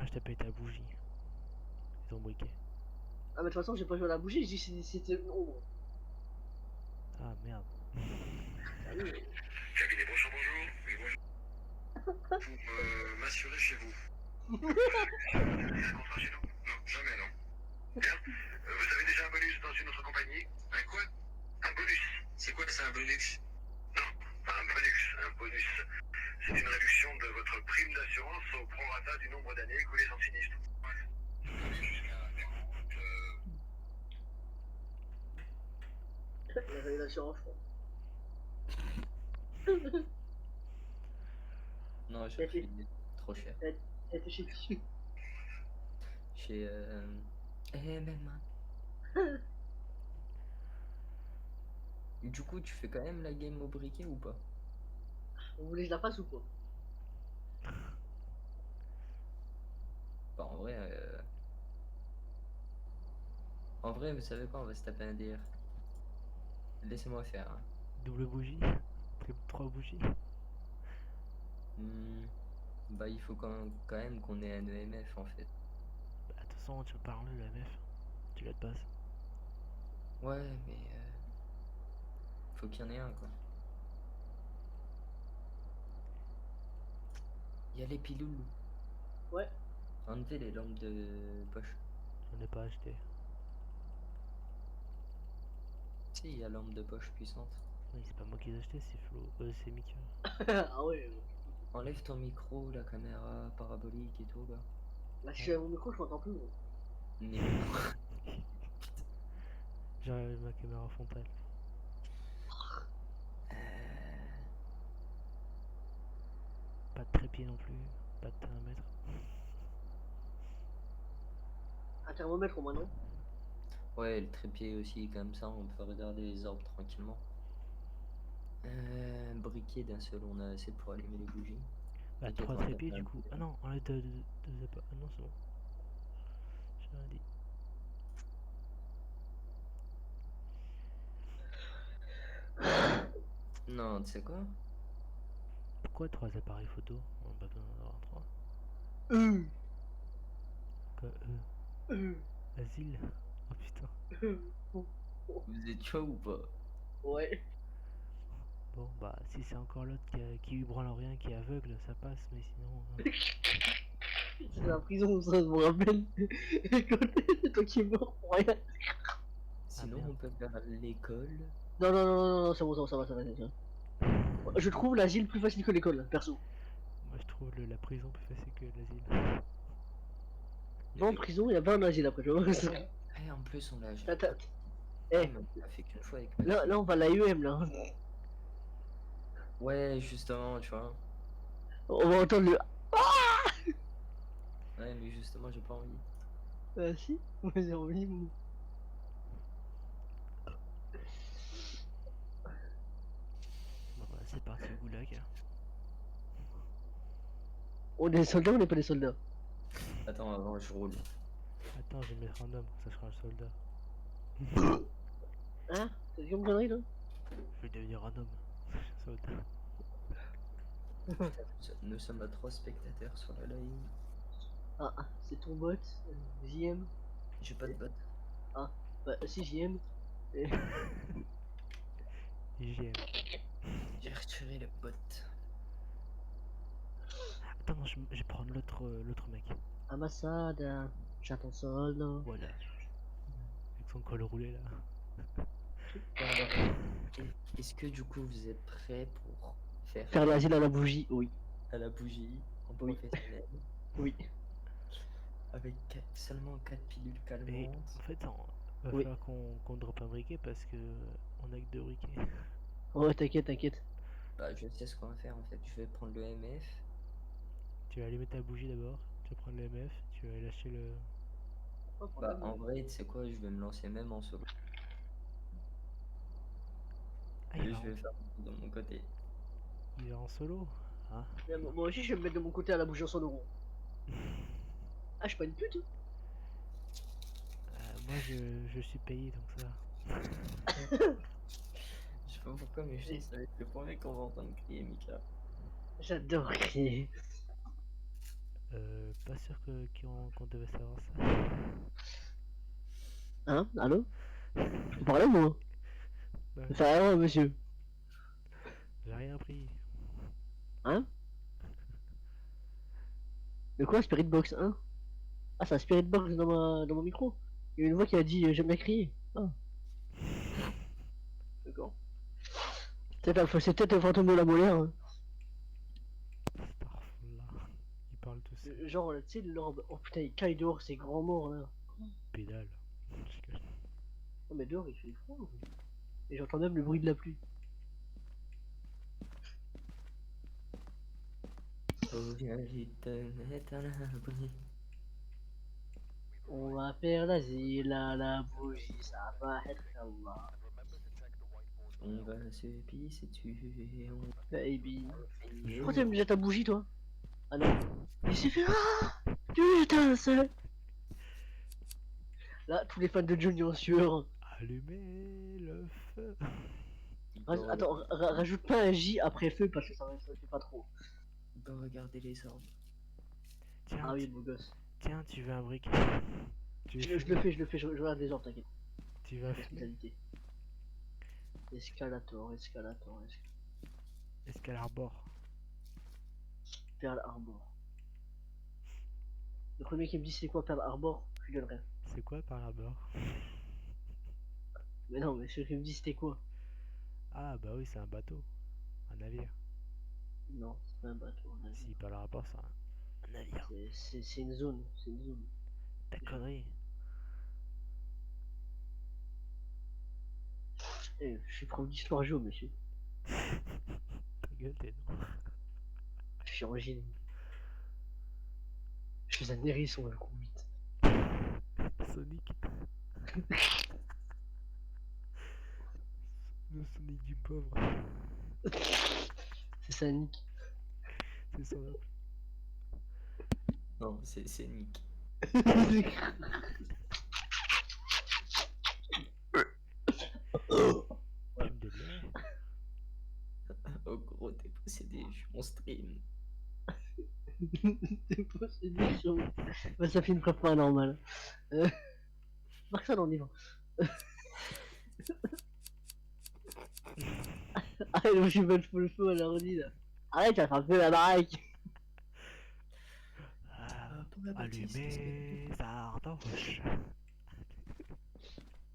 Tiens, je t'ai payé ta bougie. Et ton briquet. Ah, mais de toute façon, j'ai pas joué à la bougie, j'ai dit c'était une ombre. Ah merde. Salut. Cabinet Brochon, bonjour. Oui, bonjour. Pour m'assurer chez vous. Un contrat chez nous? Non, jamais, non. Bien. Vous avez déjà un bonus dans une autre compagnie? Un quoi? Un bonus. C'est quoi ça, un bonus? Non, pas un bonus, un bonus. C'est une réduction de votre prime d'assurance au prorata du nombre d'années écoulées sans sinistre. Il avait l'assurance, je crois. Non, j'ai T'as été, refusé. Trop cher. t'as été chez qui? Chez MMA. Du coup, tu fais quand même la game au briquet ou pas? Vous voulez que je la fasse ou pas? Bah, en vrai, vous savez quoi? On va se taper un DR. Laissez-moi faire. Hein. Double bougie. Triple 3 bougies. Bah, il faut quand même qu'on ait un EMF en fait. Bah, de toute façon, tu veux pas enlever le MF. Tu la te passes. Ouais, mais faut qu'il y en ait un quoi. Il y a les pilules. Ouais. Enlevez les lampes de poche. J'en ai pas acheté. Si, il y a lampe de poche puissante. Oui, c'est pas moi qui les ai achetés, c'est Flo. C'est Mickey. Ah ouais. Enlève ton micro, la caméra parabolique et tout, là. Là, je suis à mon micro, je m'entends plus. Gros. Mais... J'ai ma caméra frontale. Pas de trépied non plus. Pas de thermomètre. Un thermomètre au moins, non? Ouais, le trépied aussi, comme ça, on peut regarder les orbes tranquillement. Briquet d'un seul, on a assez pour allumer les bougies. Bah, T'inquiète, 3 on tape trépieds un du peu. coup. Ah non, enlève deux pas. Ah non, c'est bon. J'ai rien dit. Non, tu sais quoi? Pourquoi 3 appareils photo? On a pas besoin d'en avoir 3. Quoi, Asile? Oh putain. Vous êtes chaud ou pas? Ouais. Bon, bah, si c'est encore l'autre qui lui branle en rien, qui est aveugle, ça passe, mais sinon. C'est la prison, ça, je me rappelle. C'est toi qui es mort pour rien. Sinon, merde. on peut faire l'école. Non, non, non, non, non, c'est bon, ça va, ça va, ça va. Je trouve l'asile plus facile que l'école, perso. Moi, je trouve la prison plus facile que l'asile. Non, en prison, il y a pas un asile après, tu vois. Eh, en plus, on l'a jamais Attends. fait. Eh, Ah, mais on l'a fait qu'une fois avec là, Maxime. là, on va à l'AUM, là. Ouais, justement, tu vois. On va entendre le. Ouais, mais justement, j'ai pas envie. Ah, si, moi j'ai envie, moi. Bon, bah, c'est parti au goulag. On est des soldats ou on n'est pas des soldats? Attends, avant, je roule. Attends, je vais mettre random, ça sera un soldat. Hein? T'as dit comme connerie, là? Je vais devenir un homme. Soldat. Nous sommes à 3 spectateurs sur la ligne. Ah, c'est ton bot, JM. J'ai pas de bot. Ah, bah si, JM. Et- IGM. J'ai retiré le bot. Attends, non, je vais prendre l'autre mec. Ambassade, j'attends soldat. Voilà. Avec son col roulé là. Est-ce que du coup vous êtes prêts pour Faire l'asile à la bougie, oui. à la bougie en Oui. professionnel Oui. avec seulement 4 pilules Et calmantes? en fait, va Oui. falloir qu'on drop un briquet parce que on a que 2 briquets. Ouais, t'inquiète, t'inquiète. Bah je sais ce qu'on va faire en fait. Je vais prendre le MF. Tu vas allumer ta bougie d'abord, tu vas prendre le MF, tu vas lâcher le. Bah en vrai, tu sais quoi, je vais me lancer même en solo. Ah, Et je vais faire de mon côté. il va en solo. Ah. Moi aussi, je vais me mettre de mon côté à la bougie en 100 euros. Ah, je suis pas une pute. Moi je suis payé donc ça. Je sais pas pourquoi, mais je sais que ça va être le premier qu'on va entendre crier, Mika. J'adore crier. Pas sûr qu'on devait savoir ça. Hein? Allô? Vous parlez moi? Bah, Ça va, monsieur? j'ai rien pris. Hein? De quoi, Spirit Box, hein? Ah, c'est un Spirit Box dans mon micro. Il y a une voix qui a dit j'aime bien crier. Ah, d'accord. C'est peut-être un fantôme de la molaire. Hein. Starfall, ils parlent tous. Genre, tu sais, l'orbe. Oh putain, il caille dehors, c'est grand mort là. Pédale. Non, mais dehors, il fait froid. Et j'entends même le bruit de la pluie. Oh, viens vite te mettre à l'abri. On va faire l'asile à la bougie, ça va être là. On va se pisser dessus et on Baby. va Pourquoi tu me jettes ta bougie, toi? Ah non. Il s'est fait. Ah! Tu me jettes un seul. Là, tous les fans de Johnny en sueur. Allumez le feu. Attends, rajoute pas un J après feu parce que ça fait pas trop. Il peut regarder les orbes. Tiens, Ah oui, beau gosse. tiens, tu veux un brick. Je le fais, je regarde les ordres, t'inquiète. Tu vas fumer. Hospitalité. Escalator. Escalarbor. Pearl Harbor. Le premier qui me dit c'est quoi Pearl Harbor, je lui donne rien. C'est quoi par là-bord? Mais non, mais celui qui me dit c'était quoi? Ah bah oui, c'est un bateau. Un navire. Non, c'est pas un bateau. Si, par rapport, c'est un navire. C'est une zone, c'est une zone. Ta connerie. Eh, je suis prof d'histoire géo, monsieur. Ta gueule, t'es non. Je suis en génie. Je suis un hérisson, je cours vite. Sonic. Le Sonic du pauvre. C'est ça, Nick. C'est son nom. Non, c'est Nick. J'aime de lait. Oh gros, t'es possédé, je suis mon stream. C'est possédé chaud. Bah, ça fait une preuve pas normale. Marque ça dans le livre. Arrête, moi je suis pas le feu à l'ordi là. Arrête, t'as frappé la baraque. Allumez Sardoche.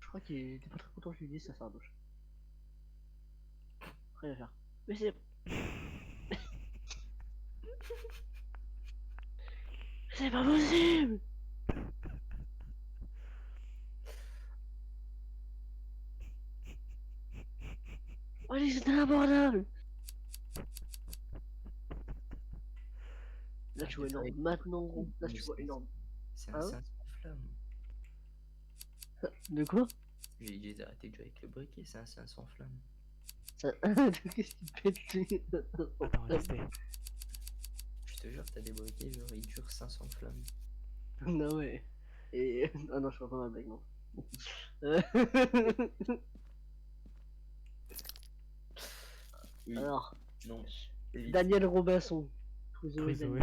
Je crois qu'il était pas très content que je lui dise ça, Sardoche. Rien à faire. Mais c'est. C'est pas possible! Allez, c'est abordable! Là, tu vois énorme. Maintenant, gros. Là, tu vois énorme. C'est Hein? un 500 flamme. De quoi? J'ai dit d'arrêter de jouer avec le briquet, c'est un 500 flamme. Ça... Qu'est-ce qui pète lui? Attends, restez. Je te jure, t'as des briquets, genre ils durent 500 flammes. Non, ouais. Et. Ah non, je vois pas ma blague, non. Oui, Alors, non. Évite. Daniel Robinson. Crusoe Crusoe.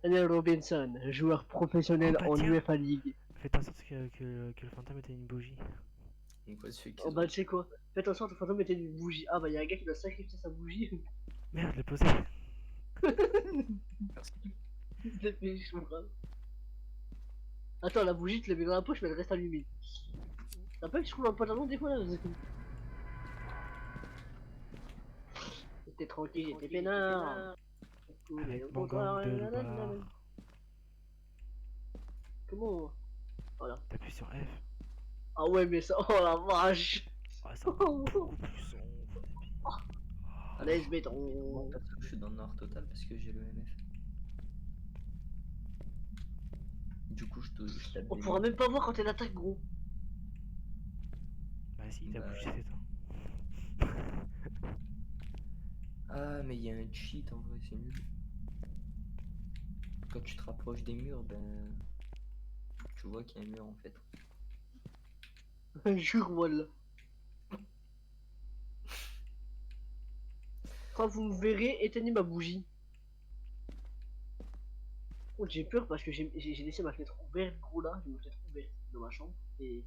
Daniel Robinson, joueur professionnel Oh, bah, en tiens. UEFA League. Faites en sorte que le fantôme était une bougie. Donc, quoi, celui qui Oh bah, tu sais quoi? Faites en sorte que le fantôme était une bougie. Ah bah, y'a un gars qui doit sacrifier sa bougie. Merde, je l'ai posé. Il se l'est fait chaud, grave. Attends, la bougie, tu la mets dans la poche, mais elle reste allumée. T'as pas que je trouve un pantalon des fois là? J'étais tranquille, j'étais peinard. Avec mon gang de loupard. Comment? Voilà. T'appuies sur F. Ah ouais, mais ça. Oh la vache! Ah, ça va beaucoup plus sombre. Allez, ce béton. Moi, perso, je suis dans le noir total parce que j'ai le MF. Du coup, je tape On des pourra même pas voir quand elle attaque, gros. Bah si, ta Bah, bougie s'éteint. Ah, mais il y a un cheat en vrai, c'est nul. Quand tu te rapproches des murs, ben. Tu vois qu'il y a un mur en fait. Jure, voilà. Quand vous me verrez, éteignez ma bougie. Oh, j'ai peur parce que j'ai laissé ma fenêtre ouverte, gros là. J'ai ma fenêtre ouverte dans ma chambre. Et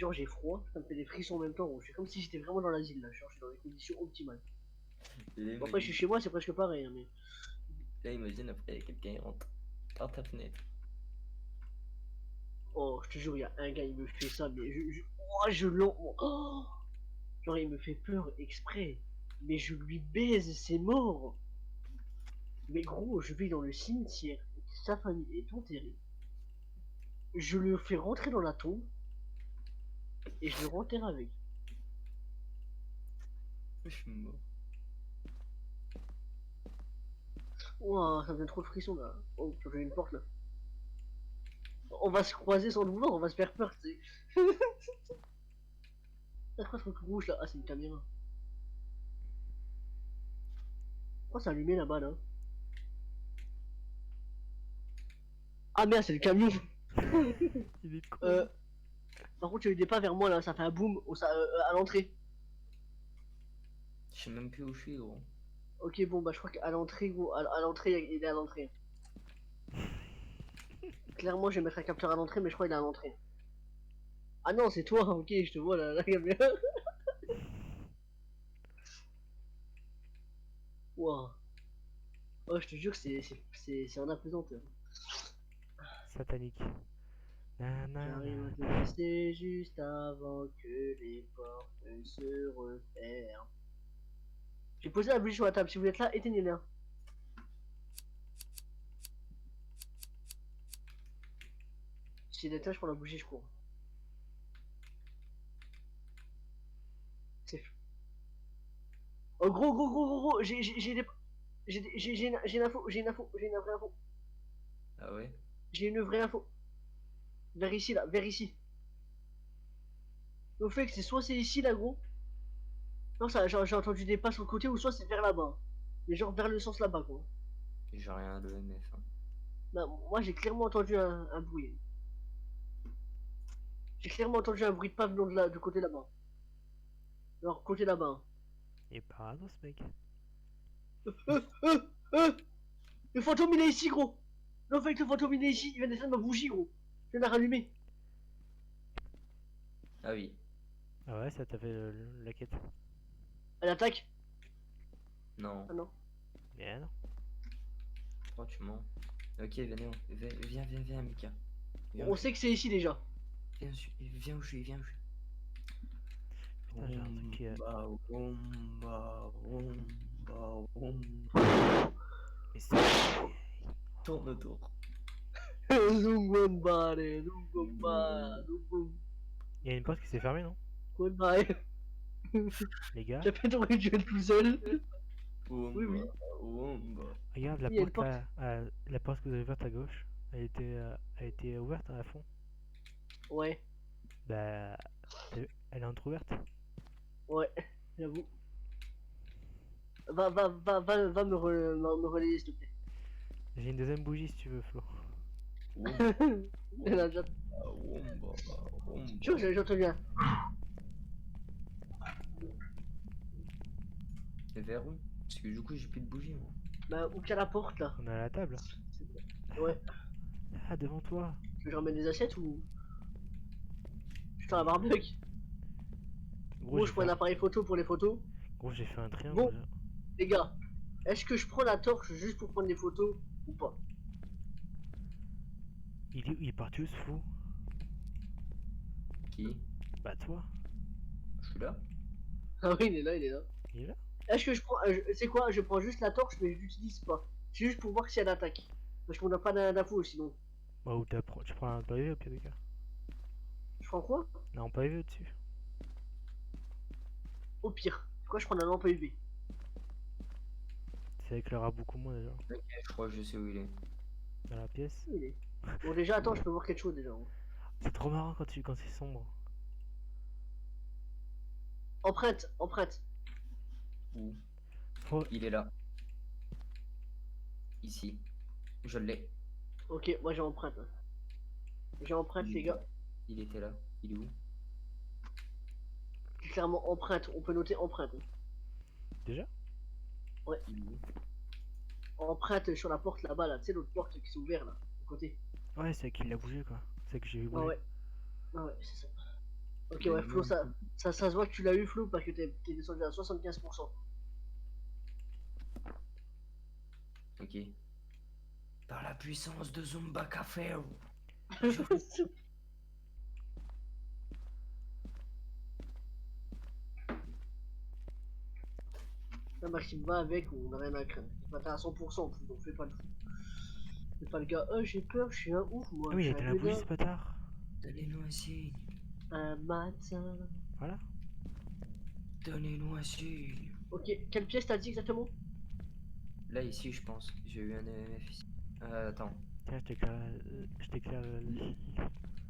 genre, j'ai froid. Ça me fait des frissons en même temps. Je suis comme si j'étais vraiment dans l'asile là. Genre, je suis dans les conditions optimales. Bon, après, je suis chez moi, c'est presque pareil. Hein, mais... Là, imagine après, quelqu'un rentre par ta fenêtre. Oh, je te jure, il y a un gars, il me fait ça. Mais oh, je l'en. Oh, genre, il me fait peur exprès. Mais je lui baise, c'est mort. Mais gros, je vais dans le cimetière. Sa famille est enterrée. Je le fais rentrer dans la tombe. Et je le renterre avec. Je suis mort. Ouah, ça me donne trop de frissons là. Oh, j'ai une porte là. On va se croiser sans le vouloir, on va se faire peur, tu sais. C'est quoi ce truc rouge là? Ah, c'est une caméra. Pourquoi c'est allumé là-bas là? Ah merde, c'est le camion. Il est con. Par contre, il y a eu des pas vers moi là, ça fait un boom à l'entrée. Je sais même plus où je suis, gros. Ok, bon, bah je crois qu'à l'entrée, gros, à l'entrée, il est à l'entrée. Clairement, je vais mettre un capteur à l'entrée, mais je crois qu'il est à l'entrée. Ah non, c'est toi, ok, je te vois là, la caméra. Wow. Oh, je te jure, c'est en apesanteur. Satanique. J'arrive à te laisser juste avant que les portes se referment. J'ai posé la bougie sur la table, si vous êtes là, éteignez-la. Si il est là, je prends la bougie, je cours. C'est... Oh gros, j'ai une info, j'ai une vraie info. Ah ouais? J'ai une vraie info. Vers ici là, vers ici. Au fait que c'est ici là gros. Non ça j'ai entendu des pas sur le côté ou soit c'est vers là-bas. Mais genre vers le sens là-bas quoi. J'ai rien de MF. Hein. Bah, moi j'ai clairement entendu un bruit. J'ai clairement entendu un bruit de pas venant de du côté là-bas. Alors côté là-bas. Il est parano ce mec. Le fantôme il est ici gros. Non fait que le fantôme il est ici, il vient d'éteindre ma bougie gros. Je viens de la rallumer. Ah oui. Ah ouais, ça t'a fait la quête. Elle attaque. Non. Ah non. Bien non. Oh, tu mens. Ok, viens, Mika. Viens On sait que c'est ici déjà. Viens où je suis, viens où je suis. Putain, j'ai un truc qui a... Mais c'est... Tourne autour. Zungwamba, Il y a une porte qui s'est fermée, non? Goodbye. Les gars, J'ai pas envie de jouer tout seul. Oui, oui. regarde la Il y a une porte là, la porte que vous avez ouverte à gauche. Elle était ouverte à fond. Ouais, Bah, elle est entrouverte. ouais, j'avoue. Va me relayer s'il te plaît. J'ai une deuxième bougie si tu veux, Flo. Elle a déjà... Jure, j'ai entendu un... Et vers où? Parce que du coup, j'ai plus de bougies, moi. Bah, où qu'il y a la porte là? On est à la table. Ouais. Ah, devant toi. Tu veux que je ramène des assiettes ou... Putain, la barbecue. Gros, je prends un appareil photo pour les photos. Gros, j'ai fait un triangle. Bon. Déjà. Les gars, est-ce que je prends la torche juste pour prendre des photos ou pas? Il est parti où ce fou? Qui? Bah toi. Je suis là? Ah oui, il est là, il est là. Il est là. Est-ce que je prends... c'est quoi? Je prends juste la torche mais je l'utilise pas. C'est juste pour voir si elle attaque. Parce qu'on n'a pas d'infos sinon. Bah, ou tu prends un pavé au pire des cas. Je prends quoi? Non, pavé au-dessus. Au pire. Pourquoi je prends la lampe UV? Ça éclairera beaucoup moins déjà. Ok, je crois que je sais où il est. Dans la pièce. Il est. Bon déjà attends, je peux voir quelque chose déjà. C'est trop marrant quand c'est sombre. Empreinte, empreinte. Où? Oh, Il est là. Ici. Je l'ai. Ok, moi j'ai empreinte. Hein. J'ai empreinte les gars. Il était là. Il est où? C'est clairement empreinte, on peut noter empreinte. Hein. déjà? Ouais. Empreinte sur la porte là-bas, là, tu sais, l'autre porte qui s'est ouverte là, à côté. Ouais, c'est qu'il a bougé quoi. C'est que j'ai vu Ah bouger. ouais, ah ouais, c'est ça. Ok, ouais, Donnez-nous Flo, un ça se voit que tu l'as eu, Flo, parce que t'es descendu à 75%. Ok. Par la puissance de Zumba Café. Là, Maxime va avec, on a rien à craindre. Il va à 100% en plus, donc fais pas le fou. Fais pas le gars, j'ai peur, je suis un ouf, moi, Ah oui, je il a suis un éteint la bougie gueudin. ce bâtard. Donnez-nous un signe. Un matin. Voilà. Donnez-nous un signe. Ok, quelle pièce t'as dit exactement? Là, ici, je pense. J'ai eu un EMF ici. Attends. Tiens, je t'éclaire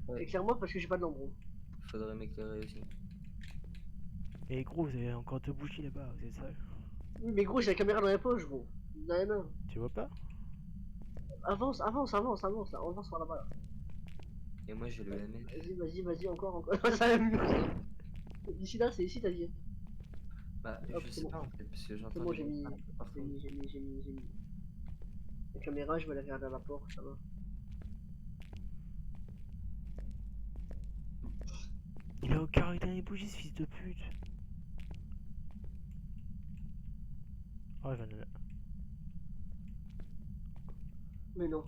Ouais, Éclaire-moi parce que j'ai pas de lambeau. faudrait m'éclairer aussi. Et gros, vous avez encore 2 bougies là-bas, vous êtes sérieux? Oui, mais gros, j'ai la caméra dans la poche, gros. Dans les mains. Tu vois pas? Avance, avance, avance, avance, là, avance par là-bas. Là. Et moi, j'ai le EMF. Vas-y, encore, encore. Ça va mieux. Ici, là, c'est ici, t'as dit. Bah, Hop, je c'est sais bon. pas en fait, parce que C'est j'entends bon, des j'ai bruits mis. un peu J'ai partout. mis, j'ai mis. La caméra, je vais la garder à la porte, ça va. Il a encore éteint les bougies, ce fils de pute. Oh, je viens de... Mais non,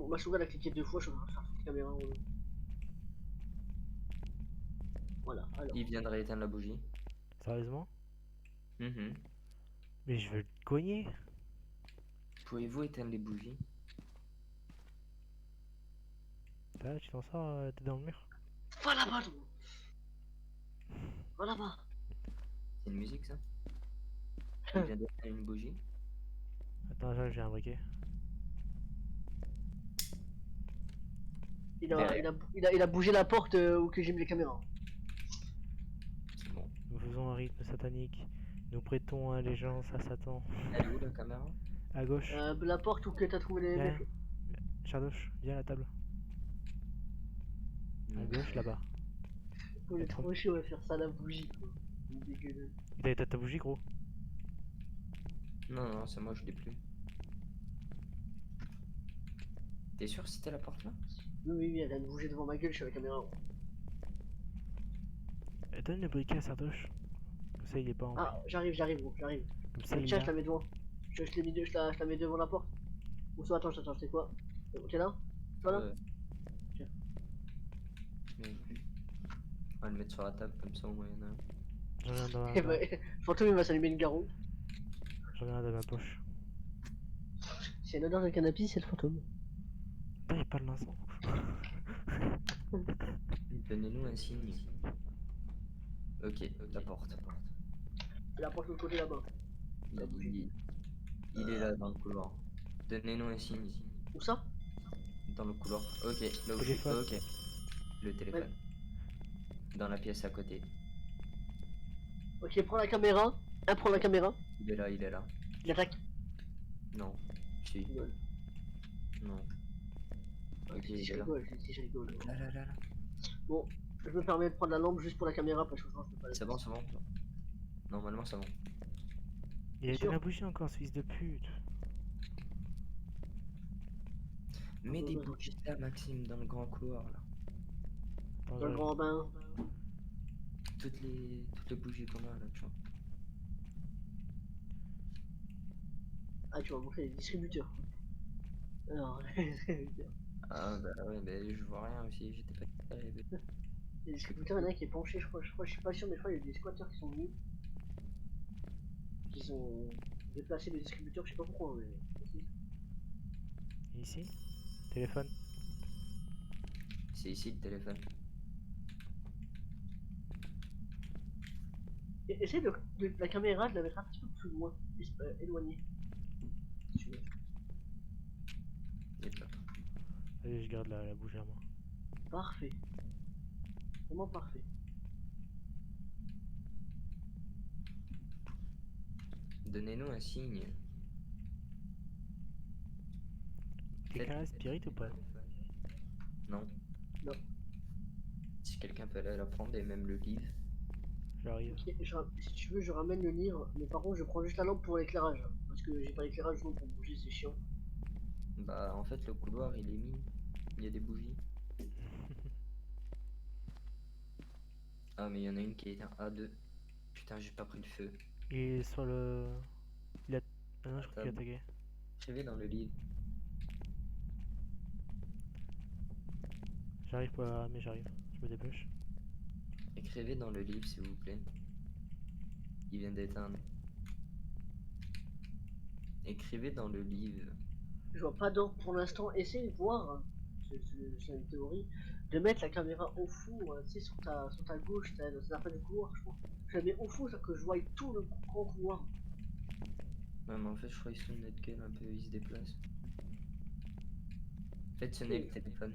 ma souris elle a cliqué 2 fois, je vais faire toute la caméra. Voilà, alors. Il viendrait éteindre la bougie. Sérieusement? Mhm. Mais je veux le cogner. Pouvez-vous éteindre les bougies? Là, tu t'en sors, t'es dans le mur. Va là-bas, toi. Va là-bas. C'est une musique ça? Il vient d'éteindre une bougie. Attends, j'ai un briquet. Derrière. Il a bougé la porte où que j'ai mis les caméras. C'est bon. Nous faisons un rythme satanique. Nous prêtons allégeance à Satan. Elle est où la caméra? À gauche. La porte où que t'as trouvé les Viens, mecs. Chardoche, viens à la table. À Non. gauche, là-bas. On est trop chaud à faire ça à la bougie, quoi. Dégueulasse. Il a éteint ta bougie, gros. Non, non, c'est moi, je l'ai plus. T'es sûr que c'était la porte là? Oui, elle vient de bouger devant ma gueule, je suis à la caméra. Donne le briquet à Sardoche. Comme ça, il est pas en. Ah, j'arrive, gros, j'arrive. Comme ça, il Tiens, a. je la mets devant. Je la mets devant la porte. Ou soit, attends, c'est quoi? T'es là? Toi là? Tiens. Mais plus. On va le mettre sur la table comme ça au moins il y en a un. J'en ai un dans Eh ben, Fantôme il va s'allumer une garrot. J'en ai un dans ma poche. C'est une odeur de cannabis, c'est le fantôme. Putain, il parle l'encens. Donnez-nous un signe. Ok, la porte. C'est la porte de l'autre côté là-bas. Ça a bougé. Il est là dans le couloir. Donnez-nous un signe. Où ça? Dans le couloir. Ok, là où je suis. Téléphone. Ok. Le téléphone. Dans la pièce à côté. Ok, prends la caméra. Prends la caméra. Il est là, il est là. Il attaque. Non. Si. Rigole. Non. Ok, Si il je est là. rigole, si je rigole. Là. Bon, je me permets de prendre la lampe juste pour la caméra parce que je pense que je peux pas la C'est bon, c'est bon. Normalement, c'est bon. Il a éteint sûr. la bougie encore, ce fils de pute. Mets des bougies là, Maxime, dans le grand couloir là. Attends, Dans le j'arrive. grand bain. Toutes les bougies qu'on a là, tu vois. Ah, tu vas montrer les distributeurs. Alors, les distributeurs. Ah bah ouais, bah je vois rien aussi, j'étais pas arrivé. Les distributeurs, il y en a un qui est penché, je crois, je suis pas sûr, mais je crois qu'il y a des squatteurs qui sont venus. Qui ont déplacé le distributeur, je sais pas pourquoi, mais. Et ici? Téléphone. C'est ici le téléphone. Essaye la caméra de la mettre un petit peu plus loin, éloignée. Si tu veux. Il est pas. Allez, je garde la bougie à moi. Parfait. Vraiment parfait. Donnez-nous un signe. Quelqu'un a spirit ou pas? Non. Non. Si quelqu'un peut aller la prendre et même le livre. J'arrive. Ok, si tu veux, je ramène le livre, mais par contre, je prends juste la lampe pour l'éclairage. Parce que j'ai pas l'éclairage non pour bouger, c'est chiant. Bah, en fait, le couloir il est mis. Il y a des bougies. Ah, mais il y en a une qui est éteinte. Ah, deux. Putain, j'ai pas pris le feu. Il est sur le. Il a. Ah non, je crois qu'il a Attends. tagué. Écrivez dans le livre. J'arrive pas, mais j'arrive. Je me dépêche. Écrivez dans le livre, s'il vous plaît. Il vient d'éteindre. Écrivez dans le livre. Je vois pas d'or pour l'instant. Essaye de voir, hein, c'est une théorie, de mettre la caméra au fond, tu sais, sur ta gauche, dans la fin du couloir, je crois. Je la mets au fond, ça que je vois tout le grand couloir. Ouais, mais en fait, je crois qu'ils sont notre gueule un peu, ils se déplacent. Faites sonner le téléphone.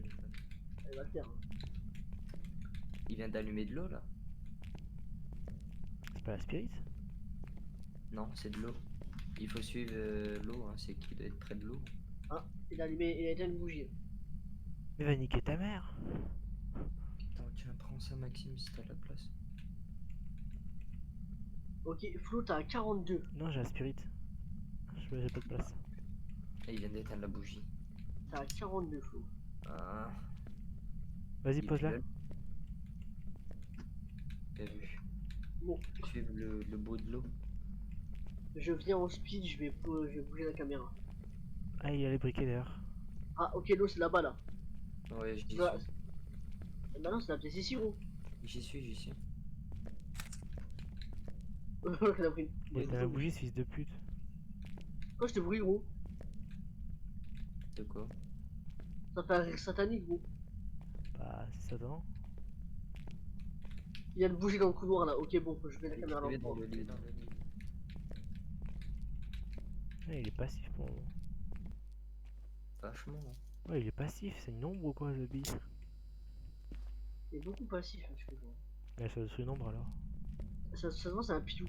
Elle va le faire. Hein. Il vient d'allumer de l'eau là? C'est pas la spirit? Non, c'est de l'eau. Il faut suivre l'eau, hein, c'est qu'il doit être près de l'eau. Ah, il a éteint une bougie. Mais va niquer ta mère! Attends, tiens, prends ça, Maxime, si t'as la place. Ok, Flo, t'as 42. Non, j'ai la spirit. J'ai pas de place. Et il vient d'éteindre la bougie. T'as 42, Flo. Ah, Vas-y, il pose-la. vole. Bien vu. Bon, Suivre le bout de l'eau. je viens en speed, je vais bouger la caméra. Ah, il y a les briquets d'ailleurs. Ah, ok, l'eau, c'est là-bas, là. Ouais, j'y Tu suis. vas... Bah non, c'est la pièce ici, gros. J'y suis, j'y suis. Elle a pris Il a éteint la bougie, ce fils de pute. Quoi, je te bruit, gros? De quoi? Ça fait un rire satanique, gros. Bah, c'est Satan. Il y a une bougie dans le couloir, là. Ok, bon, je mets la caméra Écrivez là. dans le livre. Ouais, il est passif pour le moment. Vachement. Hein. Ouais, il est passif, c'est une ombre ou quoi, The Bee? Il est beaucoup passif, hein, je fais genre. Elle se sur une ombre alors. Ça se voit, c'est un pilou.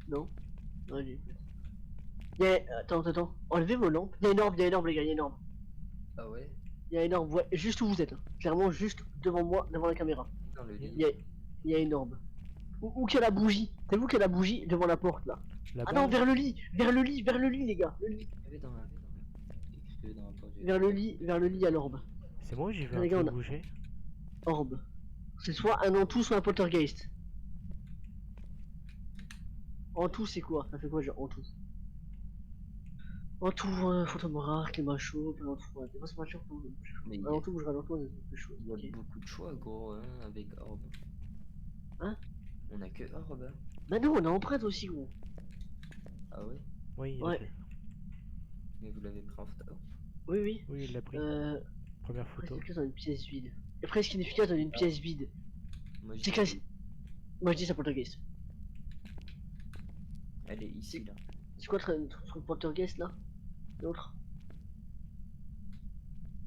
Non. Allez. Attends. Enlevez vos lampes. Il y a une orbe, les gars, il y a une orbe. Ah ouais? Il y a une orbe, ouais, juste où vous êtes. Hein. Clairement, juste devant moi, devant la caméra. Dans le livre. Il y a une orbe. Où qu'il y a la bougie? C'est vous qui a la bougie devant la porte, là. Là-bas, Ah non, vers le lit, les gars. Le lit. Écrivez dans la porte. Vers le lit, il y a l'orbe. c'est moi où j'ai vu Les un gars, truc on a- bouger. Orbe. C'est soit un Antou, soit un poltergeist. Antou, c'est quoi? Ça fait quoi, genre Antou? Antou, fantôme rare, climat chaud, plein de fois. Moi, c'est pas sûr. Mais il y Un a- Antou bougera lentement, c'est plus chaud. il y a Ok. beaucoup de choix, gros, hein, avec Orb. Hein? On a que Orb. Hein. Bah non, on a empreinte aussi, gros. Ah ouais? Oui, il Ouais. l'a fait. Mais vous l'avez pris en photo? Oui. Oui, il l'a pris. Première Presque photo. efficace dans une pièce vide. Et presque inefficace dans une pièce vide. Moi, C'est classe. Moi, je dis ça poltergeist. Elle est ici, là. C'est quoi le poltergeist là? L'autre?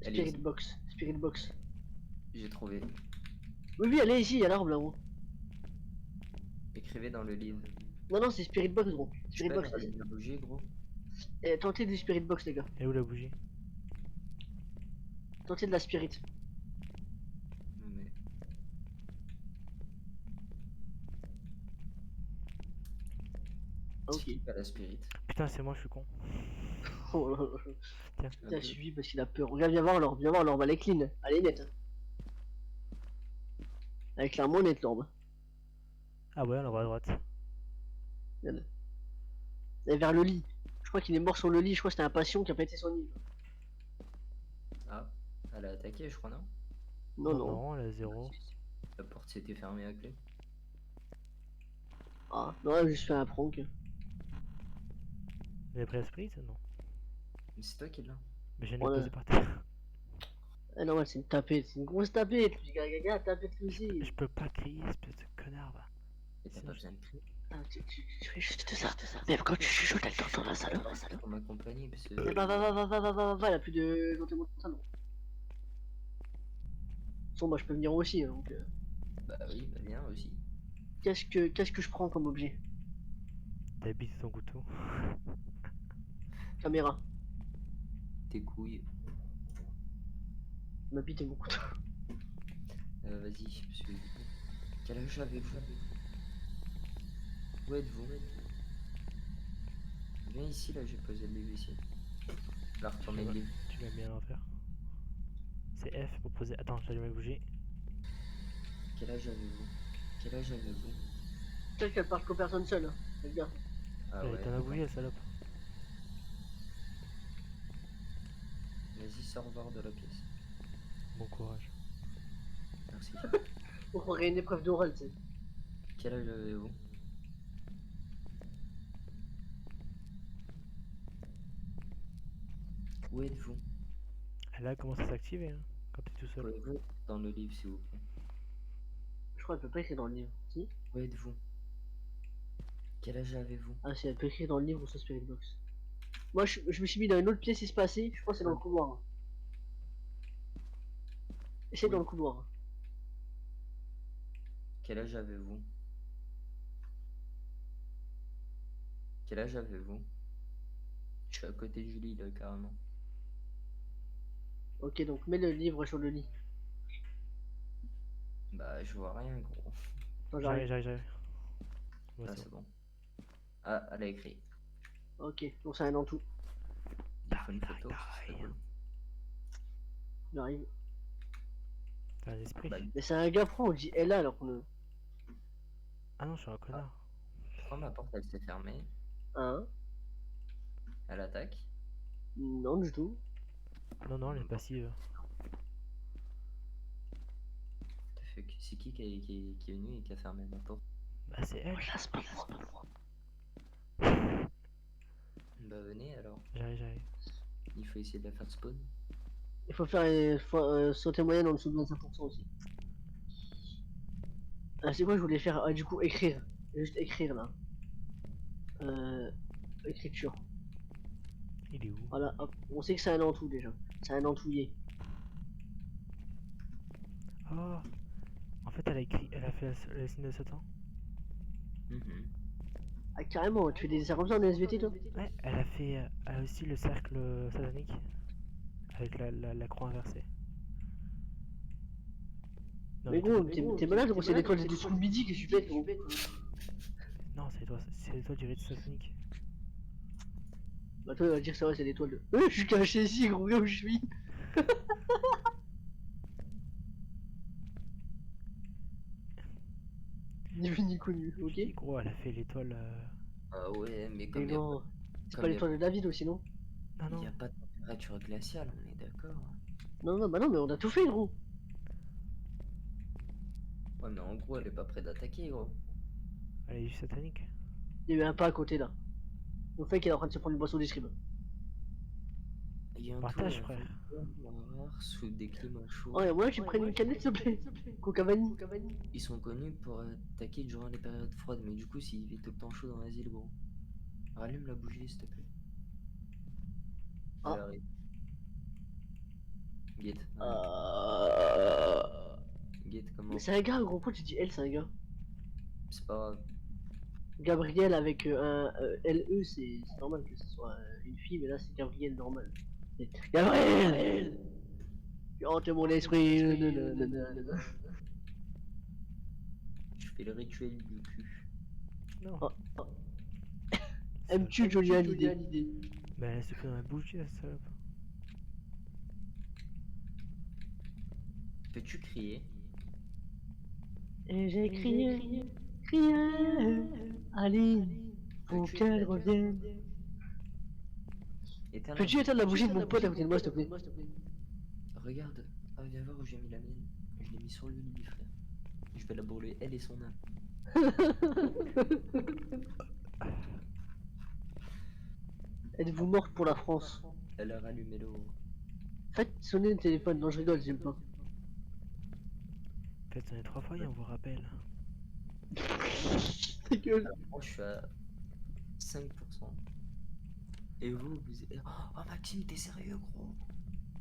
Elle est Spirit box. J'ai trouvé. Oui, elle est ici, il y a l'arbre là-haut. Écrivez dans le livre. Non, c'est Spirit box, gros. Tu Spirit peux box. allumer la bougie, gros? Tentez du Spirit box, les gars. Et où la bougie? Tentez de la Spirit. Mais... Ah, ok. C'est pas la spirit. Putain, c'est moi, je suis con. Oh là là. Tiens. Il a suivi parce qu'il a peur. Regarde, viens voir l'orbe, elle est clean. Elle est nette. Hein. Elle est clairement nette, l'orbe. Ah ouais, on la voit à droite. Regarde. Elle est vers le lit. Je crois qu'il est mort sur le lit. Je crois que c'était un patient qui a pété son lit. Ah, elle a attaqué, je crois, non? Non. Non, elle a 0. La porte s'était fermée à clé. Ah, non, elle a juste fait un prank. Vous avez pris la spirit? Non. Mais c'est toi qui l'as. Mais j'en ai Voilà. posé par terre. Ah non, c'est une tapette. C'est une grosse tapette. Gaga, tapette aussi. Je peux pas crier, espèce de connard, va. Et t'as pas besoin de crier. Ah, tu fais juste ça. Même quand tu chuchotes, elle t'entend dans la salle. Pour m'accompagner, parce que... Eh bah, va, il a plus de monter ça, non. Bon, moi je peux venir aussi, hein, donc. Bah oui, bah viens aussi. Qu'est-ce que je prends comme objet? T'as bité ton couteau. Caméra. Tes couilles. Ma bite et mon couteau. Vas-y, parce que... Quel âge avez-vous? Où êtes-vous? Viens ici, là, j'ai posé le livre ici. Là, retournez le livre. Tu l'as mis à l'envers. C'est F pour poser. Attends, j'allume la bougie. Quel âge avez-vous? Tu sais qu'elle parle qu'aux personnes seules, hein. Faites gaffe. Ah Elle ouais. est dans la bougie, la salope. Vas-y, sors voir de la pièce. Bon courage. Merci. On croirait une épreuve d'oral, tu sais. Quel âge avez-vous? Où êtes-vous? Elle a commencé à s'activer hein, quand t'es tout seul. Pouvez-vous dans le livre, s'il vous plaît? Je crois qu'elle peut pas écrire dans le livre. Si? Où êtes-vous? Quel âge avez-vous? Ah, si elle peut écrire dans le livre ou sur Spirit Box. Moi, je me suis mis dans une autre pièce espacée. Je pense que c'est dans le couloir. Et c'est Oui. dans le couloir. Quel âge avez-vous? Quel âge avez-vous? Je suis à côté de Julie, là, carrément. Ok, donc mets le livre sur le lit. Bah, je vois rien, gros. Attends, j'arrive. J'arrive. Bon, Ah, c'est c'est bon. bon. Ah, elle a écrit. Ok, donc c'est un en tout. Il faut une photo, ce serait cool. J'arrive. T'as un esprit. Bah, Mais c'est un gars pro, on dit Ella alors qu'on ne. Ah non, je suis un connard. je crois que ma porte, elle s'est fermée. Hein? Elle attaque. Non, du tout. Non, elle est passive. T'as fait que... C'est qui est venu et qui a fermé ma porte? Bah, c'est elle. Là, c'est pas moi. Bah, venez alors. J'arrive. Il faut essayer de la faire spawn. Il faut faire sauter moyenne en dessous de 25% aussi. Ah, c'est quoi je voulais faire? Ah, du coup, écrire. Juste écrire là. Écriture. Il est où? Voilà, hop. On sait que c'est un entou déjà. C'est un entouillé. Oh. En fait, elle a fait le signe de Satan. Ah, carrément, tu fais des dessins comme ça en SVT toi? Ouais, elle a aussi le cercle satanique. Avec la croix inversée. Non, Mais gros, t'es malade gros, c'est l'étoile du sous midi que je suis bête gros. Non, c'est l'étoile du rite satanique. Bah toi il va dire ça ouais c'est l'étoile de... je suis caché ici gros, regarde où je suis. Ni vu ni connu, ok? Et gros, elle a fait l'étoile. Ah ouais, mais Mais comme non, c'est comme pas y a- l'étoile de David aussi non? Non, il non. n'y a pas de température glaciale, on est d'accord. Non, bah non, mais on a tout fait gros. Ouais, mais en gros, elle est pas prête d'attaquer, gros. Elle est juste satanique. Il y a eu un pas à côté là. Le fait qu'il est en train de se prendre une boisson des scribes. Il y a un Partage, tour, frère. rare, sous des climats chauds. Oh, et moi tu prennes une canette s'il te plaît. Coca vanille. Ils sont connus pour attaquer durant les périodes froides, mais du coup, s'il fait tout le temps chaud dans l'asile, gros. Rallume la bougie, s'il te plaît. Ah. Elle arrive. Guette. Guette, comment? Mais c'est un gars gros, pourquoi tu dis elle c'est un gars? C'est pas grave. Gabriel avec un LE c'est normal que ce soit une fille, mais là c'est Gabriel normal. C'est Gabriel! Hante mon esprit. Nanana. Je fais le rituel du cul. Non. Oh. Aimes-tu Johnny Hallyday? Mais elle se fait dans la bougie, la salope. Peux-tu crier? Et j'ai crié, Aline, pour Peux-tu qu'elle éteindre- revienne. Éteins Peux-tu éteindre la bougie de mon pote à côté de moi s'il te plaît? Regarde. Ah, viens voir où j'ai mis la mienne. Je l'ai mis sur le lit, frère. Je vais la brûler, elle et son âme. Êtes-vous morte pour la France? Elle a rallumé l'eau. Faites sonner le téléphone, non je rigole, j'aime pas. Faites sonner 3 fois et on vous rappelle. Ta gueule. Moi, je suis à 5%. Et vous êtes... Oh, Maxime, t'es sérieux, gros?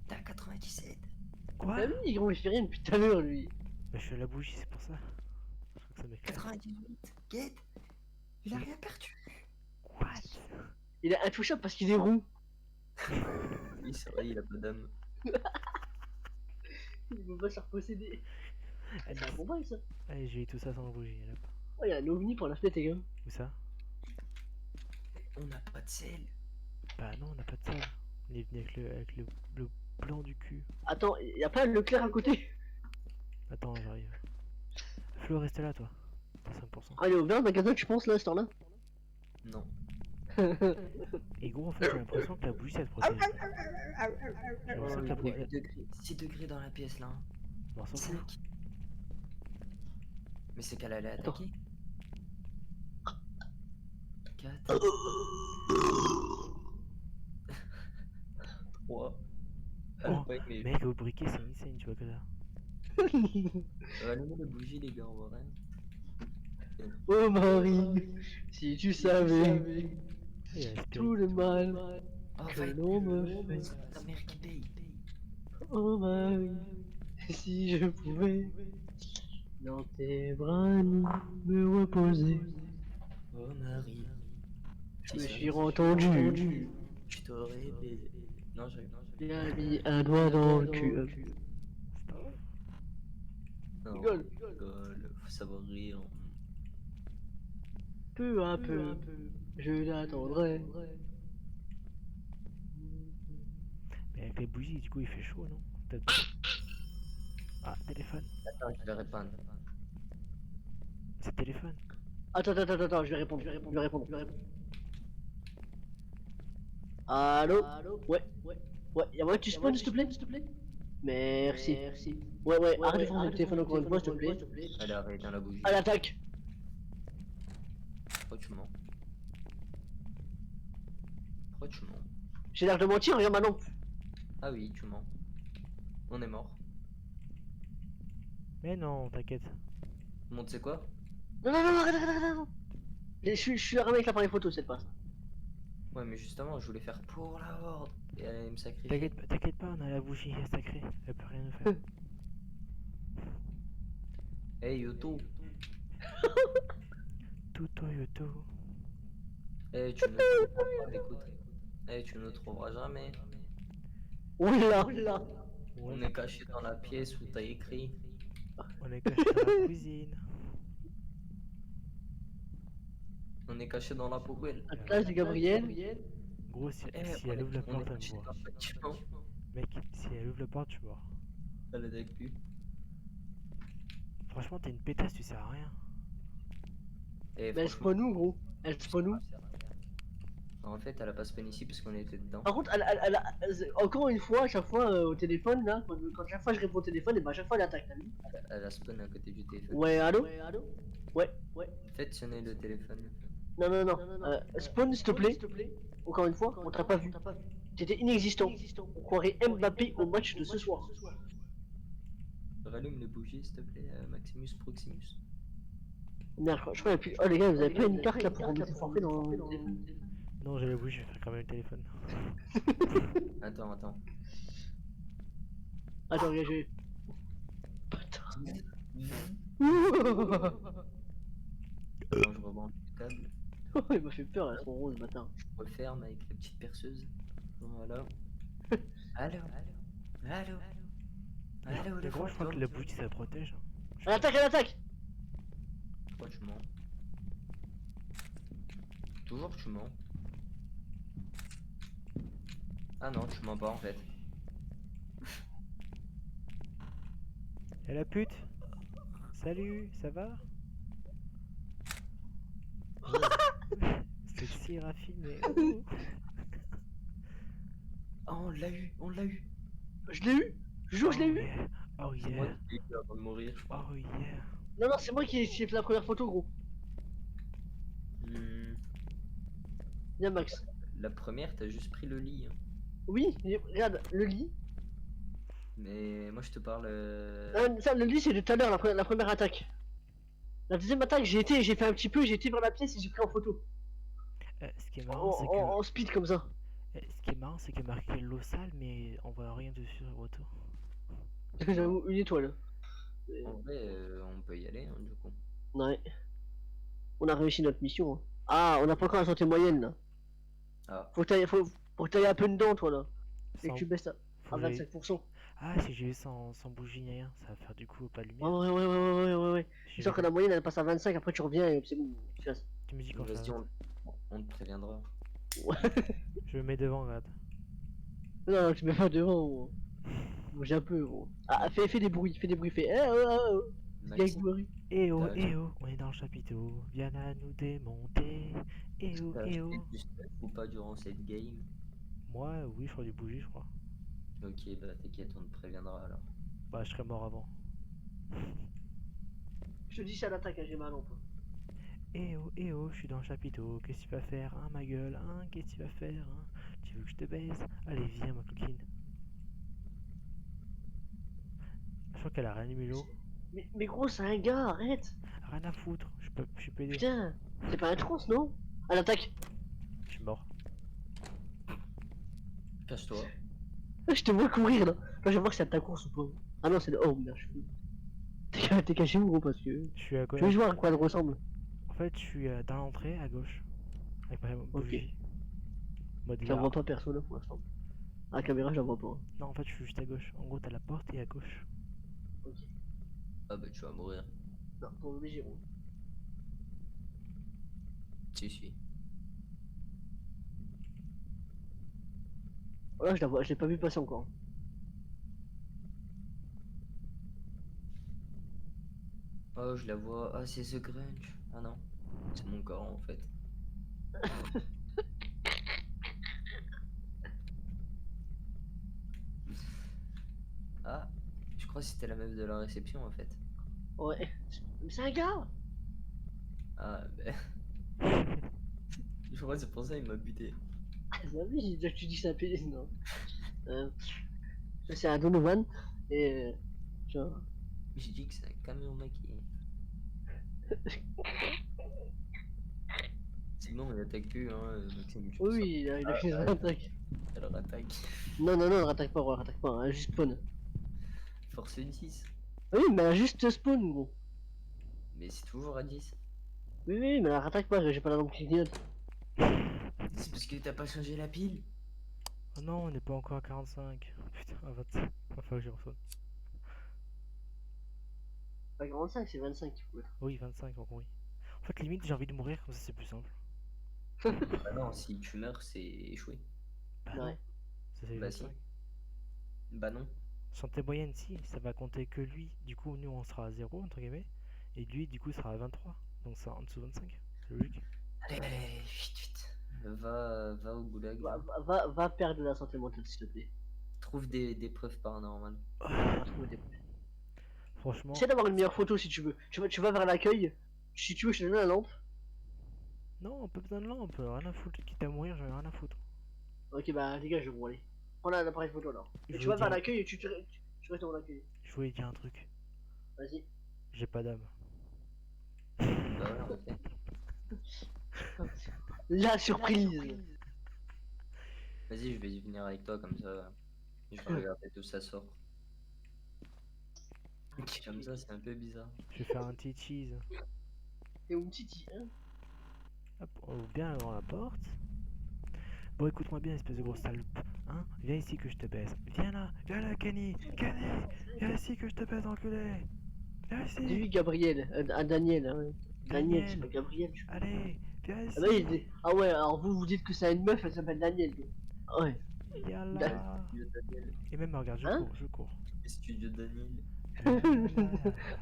T'es à 97. Quoi? T'as vu, gros, il fait rien depuis tout à l'heure lui. Bah, je suis à la bougie, c'est pour ça. Je crois que ça m'éclaire. 98. Guette. Il a rien perdu. What? Il est intouchable parce qu'il est roux. Oui, c'est vrai, il a pas d'âme. Il veut pas se reposséder. C'est un bon bail ça. Allez, j'ai eu tout ça sans bougie. Là. Oh, y'a un ovni pour la fenêtre, les gars. Où ça? On n'a pas de sel. Bah non, on n'a pas de sel. On est venu avec le blanc du cul. Attends, y'a pas le Leclerc à côté? Attends, j'arrive. Flo, reste là, toi. T'as 5%. Ah, il est ouvert le magasin, tu penses là, à ce temps-là? Non. Et gros, en fait, j'ai l'impression que la bougie, ça te protège. J'ai l'impression que la bougie. 6 degrés dans la pièce là. On s'en fout. 5. Mais c'est qu'elle allait Attends. attaquer. 4. 3. Oh, mec, au briquet, c'est insane, tu vois que ça. Allumez les bougies, les gars, on voit rien. Oh Marie, si tu savais Il y a la tout le mal Oh, que l'on me fait. c'est ta mère qui paye. Oh Marie, si je pouvais dans tes bras me reposer. Oh Marie. Je me suis entendu. Je t'aurais baisé. Non, j'ai J'ai mis un doigt dans le cul. Non, Rigole. faut savoir rire. Peu à peu, je l'attendrai. Mais avec les bougies, du coup, il fait chaud, non? Peut-être pas. Ah, téléphone. Attends, je vais répondre. C'est téléphone. Attends, je vais répondre. Allô? Ouais. Y'a moyen que tu spawns s'il te plaît? Merci. Ouais, arrête de prendre le téléphone encore une fois s'il te plaît. Elle arrive dans la bougie. À l'attaque. Pourquoi tu mens? Pourquoi tu mens? J'ai l'air de mentir, regarde maintenant. Ah oui, tu mens. On est mort. Mais non, t'inquiète. Bon, tu sais quoi? Non, arrête. Je suis armé avec l'appareil photo cette passe. Ouais, mais justement, je voulais faire pour la horde. Et elle allait me sacrifier. T'inquiète pas, on a la bougie sacrée. Elle peut rien nous faire. Hey Yoto. Tuto Yoto. Eh, tu ne trouveras pas, écoute. Eh, tu ne trouveras jamais. Oula. On est caché dans la pièce où t'as écrit. On est caché dans la cuisine. On est caché dans la poubelle. À la place de Gabriel. Gros, si Eh, elle ouvre la porte, elle caché me voit. dans le bâtiment. Mec, si elle ouvre la porte, tu vois. Elle est avec lui. Franchement, t'es une pétasse, tu sers à rien. Eh, Mais elle spawn nous gros. Elle spawn nous. En fait, elle a pas spawn ici parce qu'on était dedans. Par contre, encore une fois, à chaque fois au téléphone, là, quand chaque fois je réponds au téléphone, et bah à chaque fois elle attaque, t'as vu? Elle a spawn à côté du téléphone. Ouais, allô? Ouais. Faites sonner le téléphone. Non. Spawn s'il te plaît. Encore une fois, on t'a pas vu. T'étais inexistant. On croirait Mbappé au match de ce soir. Rallume les bougies, s'il te plaît, Maximus Proximus. Merde, je crois qu'il y a plus. Oh les gars, vous avez pas une carte là pour remettre forfait dans le téléphone? Non, j'ai la bougie, je vais faire quand même le téléphone. Attends. Attends, regarde, j'ai. Quand je rebranche le câble, Il m'a fait peur, elles sont roses, bâtard. je referme avec la petite perceuse. Voilà. Allô. Mais gros, je crois que la bougie, ça protège. Elle attaque! Pourquoi tu mens? Toujours tu mens. Ah non, tu mens pas en fait. Et la pute. Salut, ça va? Sexy raffiné. Oh, on l'a eu. Je l'ai eu! Je jure, je l'ai eu! Yeah. Oh C'est moi yeah. qui l'ai eu avant de mourir, je crois. Oh yeah. Non, c'est moi qui ai fait la première photo, gros. Viens, Max. La première, t'as juste pris le lit. Hein. Oui, regarde, le lit. Mais moi je te parle. Ça, le lit, c'est de tout à l'heure, la première attaque. La deuxième attaque, j'ai fait un petit peu, j'ai été vers la pièce et j'ai pris en photo. Ce qui est marrant, c'est que. En speed comme ça. Ce qui est marrant, c'est qu'il y a marqué l'eau sale, mais on voit rien dessus sur le retour. J'avoue, une étoile. En vrai, on peut y aller hein, du coup. Ouais. On a réussi notre mission. Hein. Ah, on n'a pas encore la santé moyenne là. Ah. Faut que t'ailles un peu dedans, toi là. Et que Sans- tu baisses à faut que j'aille- 25%. Ah, si j'y vais sans bougie ni rien, ça va faire du coup pas de Ouais, lumière. ouais, ouais, ouais, ouais, ouais, ouais, ouais. J'y C'est sûr vais que la moyenne elle passe à 25, après tu reviens et c'est bon. Tu fasses. Tu me dis quand je Vas-y, t'arrête. on te préviendra. Je me mets devant, regarde. Non, non, tu mets pas devant, gros. Bouge un peu, gros. Ah, fais des bruits, fais. Eh, oh, oh, oh. Maxime, t'as Eh oh, on est dans le chapiteau, viens à nous démonter. t'as Eh acheté oh. du stuff ou pas durant cette game? Moi, oui, je crois des bougies, je crois. Ok, bah t'inquiète, on te préviendra alors. Bah, je serais mort avant. Je te dis, c'est à l'attaque, hein, j'ai ma lampe. Eh oh, je suis dans le chapiteau, qu'est-ce que tu vas faire, hein, ma gueule, hein, qu'est-ce que tu vas faire, hein? Tu veux que je te baise? Allez, viens, ma coquine. Je crois qu'elle a rien mis l'eau. Mais gros, c'est un gars, arrête. Rien à foutre, je suis pédé. Putain, c'est pas un trans, non? À l'attaque. Je suis mort. Cache-toi. Ah, je te vois courir là. Là, je vais voir si c'est ta course ou pas. Ah non, c'est le. Oh, merde, je suis. T'es caché où, gros, parce que. Je suis à Je gauche. veux juste voir à quoi elle ressemble. En fait, je suis dans l'entrée à gauche. Avec ma bougie. Mode Je la vois VR. pas perso là pour l'instant. À la caméra, je la vois pas. Non, en fait, je suis juste à gauche. En gros, t'as la porte et à gauche. Ok. Ah bah tu vas mourir. Non, t'es obligé, gros. Si, si. Oh, là, je la vois, je l'ai pas vu passer encore. Oh, je la vois. Ah, c'est The Grunge. Ah non. C'est mon corps en fait. Ah, je crois que c'était la meuf de la réception en fait. Ouais. Mais c'est un gars. Ah, ben. Je crois que c'est pour ça qu'il m'a buté. Ah, oui, j'ai déjà que tu dis que c'est un pénis, non. Ça, c'est un Donovan. Et. Genre. J'ai dit que c'est un camion maquillé. Sinon, il attaque plus, hein, Maxime. Tu peux Oui, oui, il a fait son attaque. Elle rattaque. Non, non, non, elle rattaque pas, elle rattaque pas, elle juste spawn. Force 10. Ah oui, mais elle a juste spawn, gros. Mais c'est toujours à 10. Oui, oui, mais elle rattaque pas, j'ai pas la lampe qui clignote. C'est parce que t'as pas changé la pile. Oh non, on n'est pas encore à 45. Putain, à 25. Va falloir que j'y retourne. Pas 45, c'est 25 qu'il faut être. Oui, 25, donc oui. En fait, limite, j'ai envie de mourir, comme ça c'est plus simple. Bah non, si tu meurs, c'est échoué. Bah Ouais. non, ça c'est Bah si. 25. Bah non. Santé moyenne, si, ça va compter que lui. Du coup, nous on sera à 0, entre guillemets. Et lui, du coup, sera à 23. Donc ça en dessous de 25. C'est logique. Allez, allez, vite, vite. Va au goulag. Va perdre de la santé mentale, s'il te plaît. Trouve des preuves paranormales. Va trouver des- Franchement, Essaie d'avoir une meilleure photo si tu veux. Tu vas vers l'accueil. Si tu veux, je te donne la lampe. non, pas besoin de lampe, rien à foutre. Quitte à mourir, j'en ai rien à foutre. Ok, bah dégage, bon, allez. Prends l'appareil photo alors. Je Et tu veux vas vers dire- l'accueil et tu restes devant l'accueil. Je voulais dire un truc. Vas-y. J'ai pas d'âme. Bah ouais, ok. La surprise. Vas-y, je vais y venir avec toi comme ça. Je vais regarder d'où ça sort. Comme ça, c'est un peu bizarre. Je vais faire un petit cheese. T'es où Titi, hein? Hop, on ouvre bien devant la porte. Bon, écoute-moi bien, espèce de grosse salope. Hein? Viens ici que je te baise. Viens là, Kenny. Kenny, viens ici que je te baise, enculé. Viens J'ai ici. vu Gabriel, Daniel, hein. Daniel, c'est Daniel. pas Gabriel. Allez, viens ici. Ah, bah, ah ouais, alors vous dites que c'est une meuf, elle s'appelle Daniel. Ah ouais. Viens là. Studio Daniel. Et même, regarde, je Hein? cours, je cours. Studio Daniel.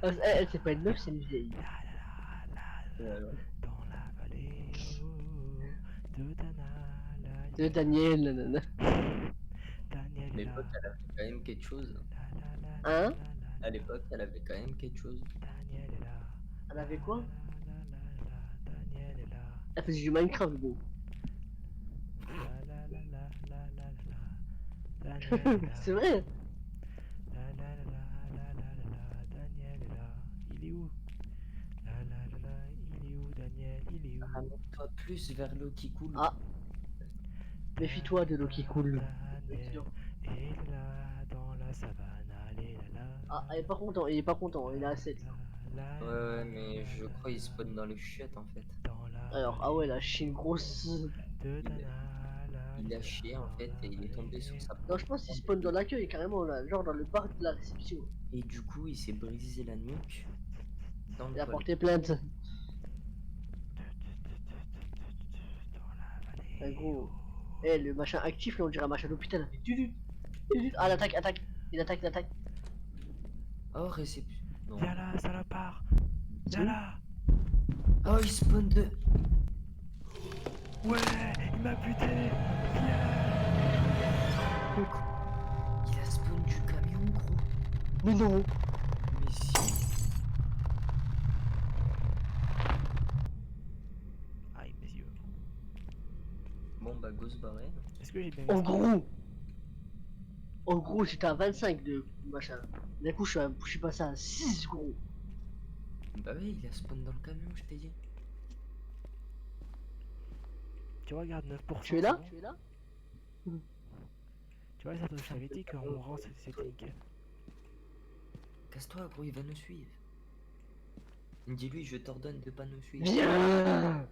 Ah, c'est pas une meuf, c'est une vieille. Dans la vallée de Dana, C'est Daniel, nanana. Daniel À est l'époque, là. elle avait quand même quelque chose. Hein? À l'époque, elle avait quand même quelque chose. Daniel est là. Elle avait quoi? Daniel est là. Elle faisait du Minecraft, gros. Daniel est là. C'est vrai? Daniel est là. Il est où? Il est où, Daniel? Il est où? Ramène-toi plus vers l'eau qui coule. Ah. Méfie-toi de l'eau qui coule. Daniel est là dans la savane. Allez là là. Ah, il est pas content, il est pas content, il est à 7. Ouais, mais je crois qu'il spawn dans les chiottes en fait. Dans la Alors, ah ouais, là, je suis une grosse. de Il- Dana, il a chié en fait et il est tombé sur sa Non, je pense qu'il spawn dans l'accueil, carrément, là, genre dans le bar de la réception. et du coup il s'est brisé la nuque dans le Il a toilette. porté plainte. Dans la vallée. Un gros. Eh, le machin actif, là, on dirait un machin d'hôpital. Ah, l'attaque, attaque. Il attaque, il attaque. Oh réception. Non. Viens là, salopard. C'est Viens où là. Oh il spawn de. Ouais, il m'a buté. Viens. Il a spawn du camion gros. Mais non. Mais si. Aïe, mes yeux. Bon bah go se barrer. Est-ce que j'ai bien En vu gros. En gros, j'étais à 25 de machin. D'un coup, je suis passé à 6, gros. Bah oui il a spawn dans le camion je t'ai dit. Tu vois, regarde, 9%. Tu es là? c'est bon. Tu es là? Tu vois, ça je t'avais dit qu'en mourant, c'était nickel. Casse-toi gros il va nous suivre. Dis-lui je t'ordonne de pas nous suivre. Viens.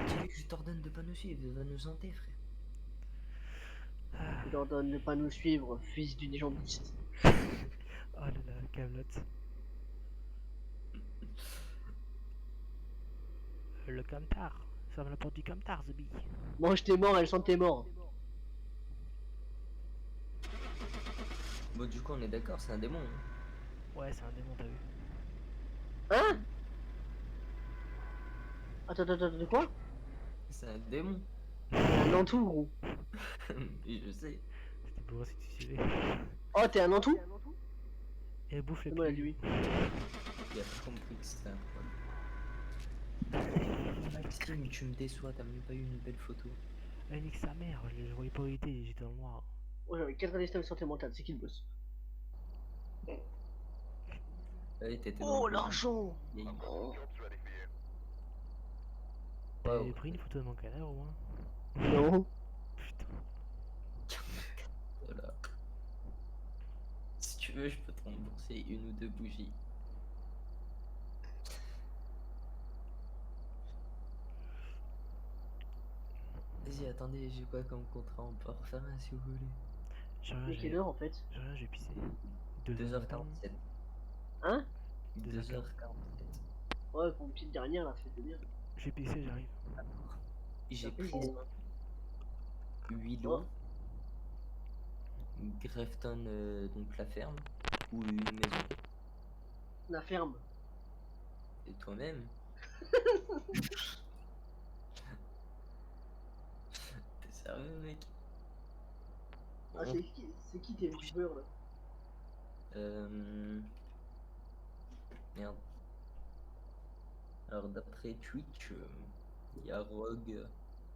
Dis-lui je t'ordonne de pas nous suivre, il va nous hanter frère. Il ordonne de pas nous suivre, fils d'une jambiste. Oh là là, Camelote. Le camtar. Ça me la porte du camtar, The Bee. Mange tes morts, elles sont tes morts. Bon du coup on est d'accord c'est un démon. Hein. Ouais, c'est un démon, t'as vu. Hein? Attends, de quoi? C'est un démon. Un Nantou, gros. Et je sais. C'était pour si tu suivais. Oh, t'es un Nantou? Et elle bouffe les C'est moi, pieds. lui. Il a pas compris que c'était un problème. Maxime, tu me déçois, t'as même pas eu une belle photo. Elle nique sa mère, je voyais pas où il était, j'étais dans le noir. Oh, j'avais 4 années de santé mentale, c'est qui le boss? Ouais, t'étais Oh, dans le- l'argent! vieille- T'avais Wow. pris une photo de mon canard au moins? Non. Putain. Voilà. Si tu veux, je peux te rembourser une ou deux bougies. Vas-y, attendez, j'ai quoi comme contrat? On peut en refaire un si vous voulez. J'ai rien, Mais quelle heure en fait? j'ai pissé. 2h40. 2h47. Hein? 2h47. Ouais, pour une petite dernière là, faites bien. J'ai pissé, j'arrive. J'ai Ça fait pris bon. 8 Oh. lots. Grefton, donc la ferme. Ou une maison. La ferme. Et toi-même. T'es sérieux, mec? Ah, Bon, c'est qui tes youtubeurs là? Merde. Alors, d'après Twitch, il y a Rogue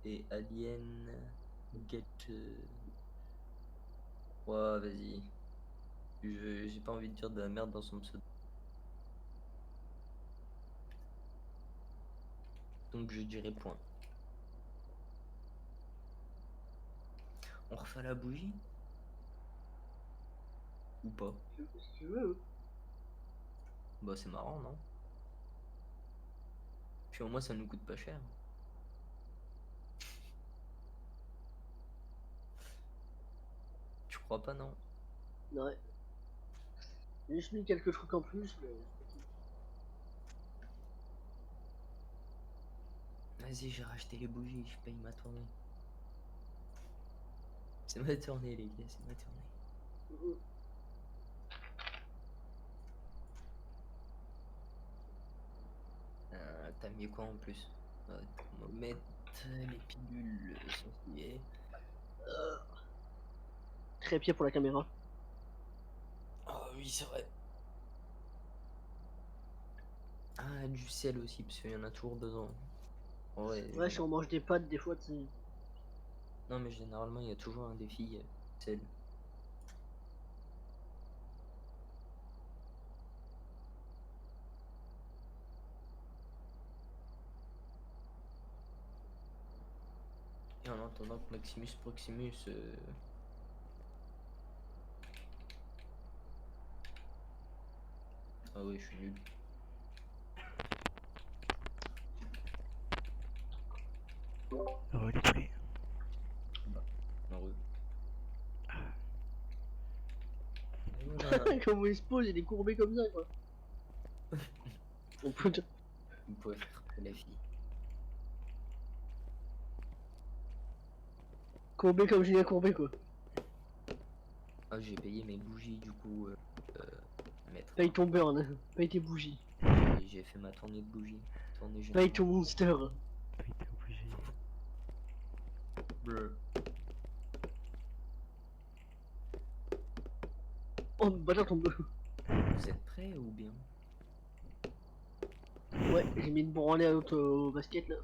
et Alien Get. Ouais, vas-y. J'ai pas envie de dire de la merde dans son pseudo. Donc, je dirais point. On refait la bougie? Ou pas? Si tu veux. Bah, c'est marrant, non? Puis au moins, ça nous coûte pas cher. Tu crois pas, non? Ouais. J'ai juste mis quelques trucs en plus, mais. Vas-y, j'ai racheté les bougies, je paye ma tournée. C'est ma tournée, les gars, c'est ma tournée. T'as mis quoi en plus? Thermomètre, les pilules sont pliées. Trépied pour la caméra. Oh oui, c'est vrai. Ah, du sel aussi, parce qu'il y en a toujours besoin. Ouais, Ouais, si on mange des pâtes, des fois, tu sais. non, mais généralement, il y a toujours un défi sel. Et en attendant que Maximus Proximus ah ouais, je suis nul. Oh, les poulets. comment il se pose, il est courbé comme ça quoi. Oh putain. Vous pouvez faire que la fille. Courbé comme Julien Courbet quoi. Ah, j'ai payé mes bougies du coup, maître. Paye ton burn, paye tes bougies, J'ai fait ma tournée de bougies. Tournée paye générale. ton monster. Pas été obligé. Bleu. Oh bâtard tombe. Vous êtes prêts ou bien? Ouais, j'ai mis une branlée à l'autre au basket là.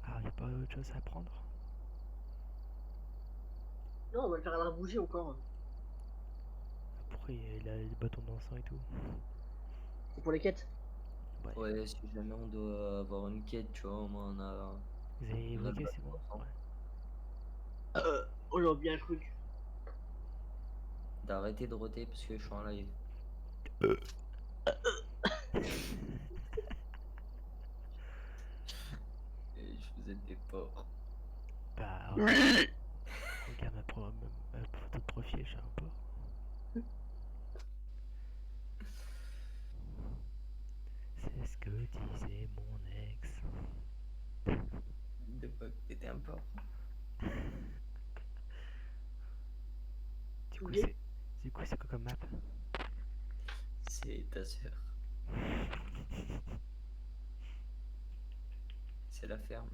Ah, y a pas autre chose à prendre? Non, on va le faire à la bougie encore. Pourquoi il a les bâtons d'encens et tout? C'est pour les quêtes. Ouais. Ouais, si jamais on doit avoir une quête, tu vois, au moins on a. Vous avez On a briqué, le c'est bon? bâton d'encens. Euh, oh j'ai oublié un truc. D'arrêter de roter parce que je suis en live. Et je vous ai des porcs. Bah, regarde ma photo de profil, j'ai un porc. C'est ce que disait mon ex. De quoi que t'étais un porc? Du coup, Ok. c'est quoi comme map? C'est ta sœur. C'est la ferme.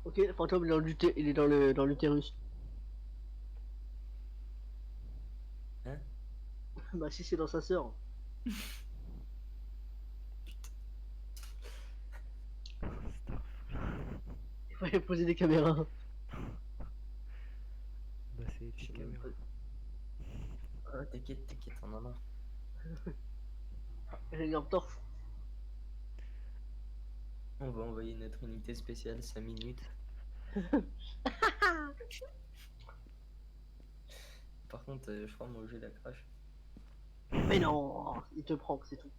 Ok, le fantôme il est dans il est dans l'utérus. Hein? Bah si c'est dans sa sœur. Il fallait poser des caméras. Bah, c'est Je tes sais même caméras. pas. Ah, t'inquiète, t'inquiète, on en a. J'ai mis en torse. On va envoyer notre unité spéciale 5 minutes. Par contre, je crois mon jeu la crash. Mais non, il te prend, c'est tout.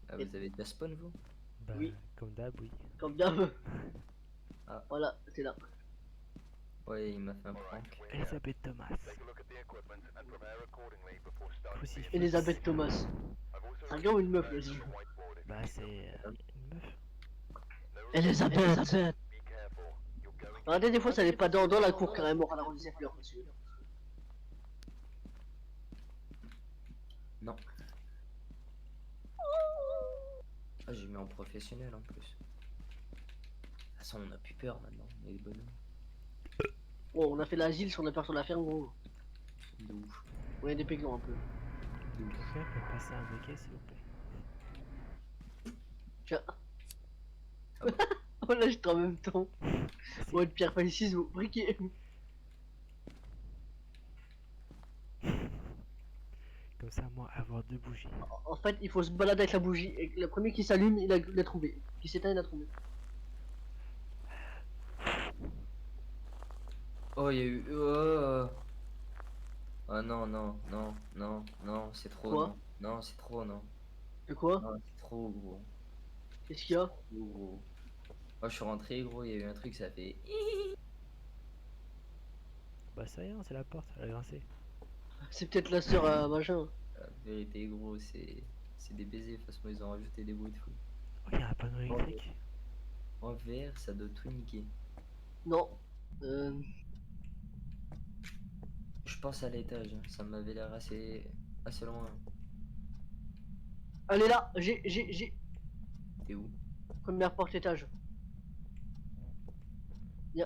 Ah, vous avez déjà spawn vous? Bah, Oui. comme d'hab, oui. Comme d'hab. Ah. Voilà, c'est là. Ouais, il m'a fait un prank. Elisabeth Thomas. Crucifix. Elisabeth Thomas. C'est un gars ou une meuf là dessus. Bah, c'est une meuf. Elisabeth. Regardez, des fois ça n'est pas dans la cour carrément à la rue des fleurs, monsieur. Non. Ah, j'ai mis en professionnel en plus. De toute façon, on a plus peur maintenant, on est des bonhommes. Bon, on a fait l'asile sur la personne de la ferme, gros. De ouf. On est des pégnons un peu. De ouf. Quelqu'un peut passer un briquet, s'il vous plaît? Tiens. Ah bah. Oh là, j'étais en même temps. Merci. Ouais, de pierre, feuille, ciseaux, briquet. Comme ça, moi, avoir 2 bougies. En fait, il faut se balader avec la bougie. Et le premier qui s'allume, il l'a trouvé. Qui s'éteint, il l'a trouvé. Oh, il y a eu. Oh, oh non, non, non, non, non, c'est trop. Quoi? Non, non c'est trop, non. De quoi? Non, c'est trop gros. Qu'est-ce qu'il y a? Trop gros. Moi, je suis rentré, gros, il y a eu un truc, ça fait. Bah, c'est rien, c'est la porte, elle a grincé. C'est peut-être la sœur à machin. La vérité, gros, c'est des baisers. De toute façon, ils ont rajouté des bruits de fou. Oh, il y a un panneau électrique. En VR, ça doit tout niquer. Non. Je pense à l'étage, hein, ça m'avait l'air assez loin. Elle est là. J'ai. T'es où? Première porte étage. Mais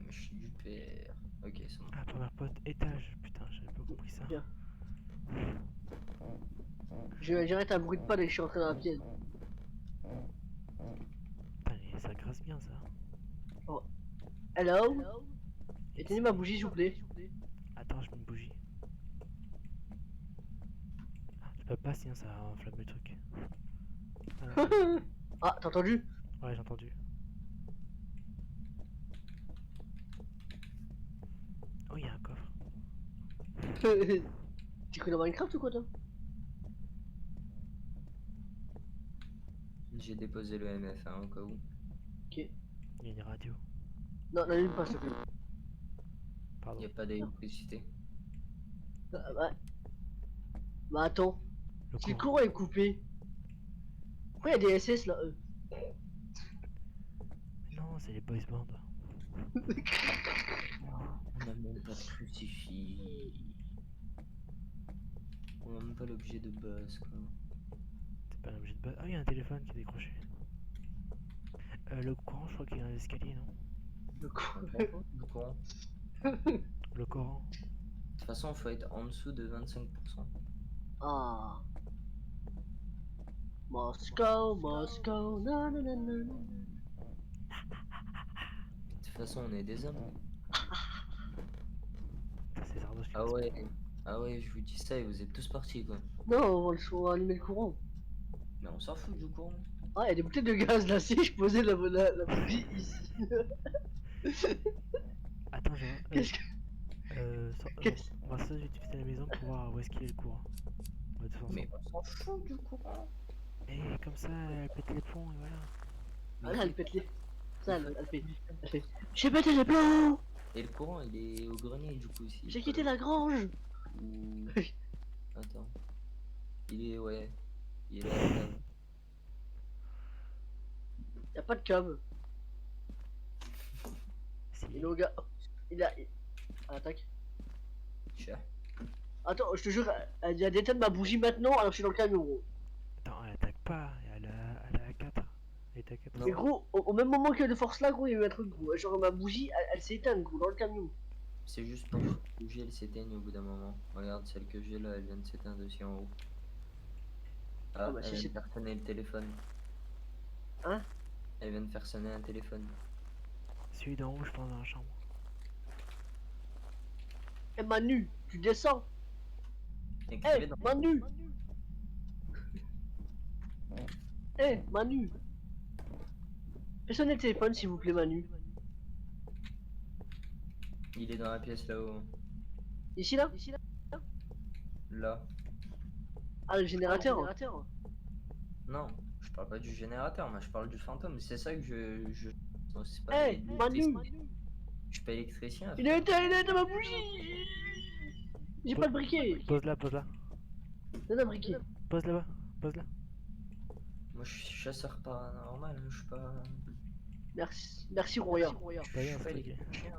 je suis du père. Ok, c'est bon. Ah, première pote, étage. Putain, j'avais pas compris ça. Bien. J'arrête un bruit de pas dès que je suis entré dans la pièce. Putain, mais ça grasse bien, ça. Hello? Éteignez ma bougie, s'il vous plaît. Attends, je mets une bougie. Je peux pas, sinon ça enflamme le truc. Ah, t'as entendu? Ouais, j'ai entendu. Oh, il y a un coffre. Tu connais Minecraft ou quoi, toi? J'ai déposé le MF1 au cas où. Ok. Il y a une radio. Non, n'allume pas, s'il te plaît. Pardon. Y a pas d'électricité. Ouais. Bah attends, Le si le courant. courant est coupé, pourquoi y a des SS là Mais non, c'est les boys bands. On a même pas de crucifix. On a même pas l'objet de base quoi. C'est pas un objet de base. Ah, il y a un téléphone qui est décroché. Le courant, je crois qu'il y a un escalier, non? Le courant. Le courant. Le Coran. De toute façon, faut être en dessous de 25%. Ah. Moscow, Moscow, nanana. De toute façon, on est des hommes. Ça, c'est Zardos qui Ah passe. ouais. Ah ouais, je vous dis ça et vous êtes tous partis quoi. Non, on va allumer le courant. Mais on s'en fout du courant. Ah, il y a des bouteilles de gaz là, si je posais la bougie ici. Attends, je vois. Qu'est-ce que. Qu'est-ce- On va sortir vite fait à la maison pour voir où est-ce qu'il est le courant. On va tous ensemble. Mais on s'en fout du courant. Et comme ça, elle pète les plombs et voilà. Ah là, elle pète les. Ça, elle fait. Elle fait. J'ai pété les plombs. Et le courant, il est au grenier du coup aussi. J'ai quitté la grange. Ou... Attends. Il est, ouais. Il est là. Là. Y'a pas de cam. Si. Il est au gars. Il a. Ah, attaque. Chat. Attends, je te jure, elle dit à déteindre ma bougie maintenant alors que je suis dans le camion, gros. Attends, elle attaque pas. Elle a 4. Elle est à 4. Non. Mais gros, au même moment qu'il y a de force là, gros, il y a eu un truc, gros. Genre ma bougie, elle s'est éteinte, gros, dans le camion. C'est juste parce que les bougies elles s'éteignent au bout d'un moment. Regarde celle que j'ai là, elle vient de s'éteindre aussi en haut. Ah, Ah bah, elle si vient c'est- de faire sonner le téléphone. Hein? Elle vient de faire sonner un téléphone. Celui d'en haut, je pense, dans la chambre. Eh Manu, tu descends. Écrivez Eh dans... Manu. Eh Manu. Fais sonner le téléphone s'il vous plaît Manu. Il est dans la pièce là-haut. Ici là? Là. Ah le générateur. Non, je parle pas du générateur, moi je parle du fantôme. C'est ça que je... Non, c'est pas Eh de Manu. l'électricité. Je suis pas électricien. Il a éteint ma bougie. J'ai pas de briquet. Pose là, pose là. Donne un briquet. Pose là-bas. Pose là. Moi je suis chasseur paranormal, je suis pas... Merci. Merci Roya. Pas Je bien, suis ce pas truc. électricien.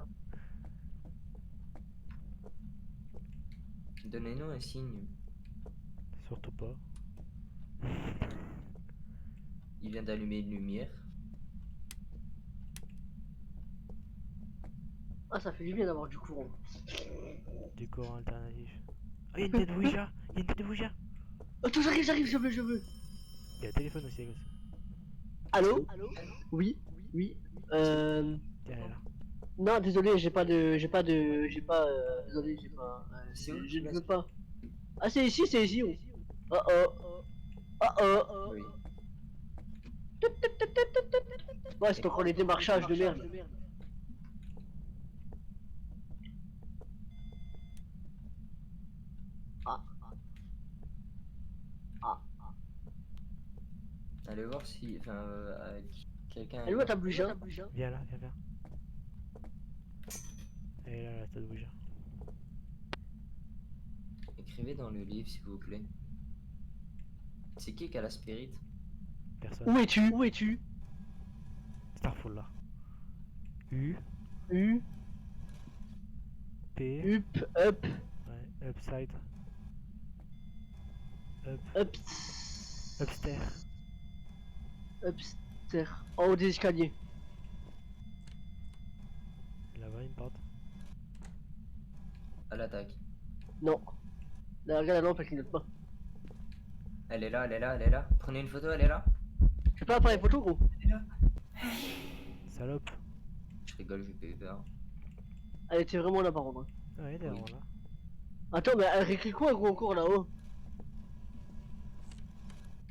Donnez-nous un signe. Surtout pas. Il vient d'allumer une lumière. Ah ça fait du bien d'avoir du courant. Du courant alternatif. Oh, il y a une tête de Ouija. Il y a une tête de Ouija. Attends j'arrive, je veux. Il y a le téléphone aussi, gosse. Allô? Oui. Tiens, elle est là. Non, désolé, j'ai pas, désolé, j'ai pas, C'est où, je ne là, veux c'est- pas. Ah, c'est ici, oh. Oh. Oui. Ouais, c'est encore les démarchages de merde. Allez voir si... Enfin, quelqu'un... Elle est où ta bougie? Viens là, viens. Elle est là, la tête de Ouija. Écrivez dans le livre s'il vous plaît. C'est qui a la spirit? Personne. Où es-tu? Starfall là. U, U, P, up, ouais, upside, up, upstairs. upstairs. En haut des escaliers. Là-bas, une porte. À l'attaque. Non. Là, regarde la lampe, elle clignote pas. Elle est là. Prenez une photo, elle est là. Je fais pas appareil photo, gros. Salope. Je rigole, j'ai pas eu peur. Elle était vraiment là par contre. Ouais, elle est vraiment là. Attends, mais elle réécrit quoi, gros, encore là-haut?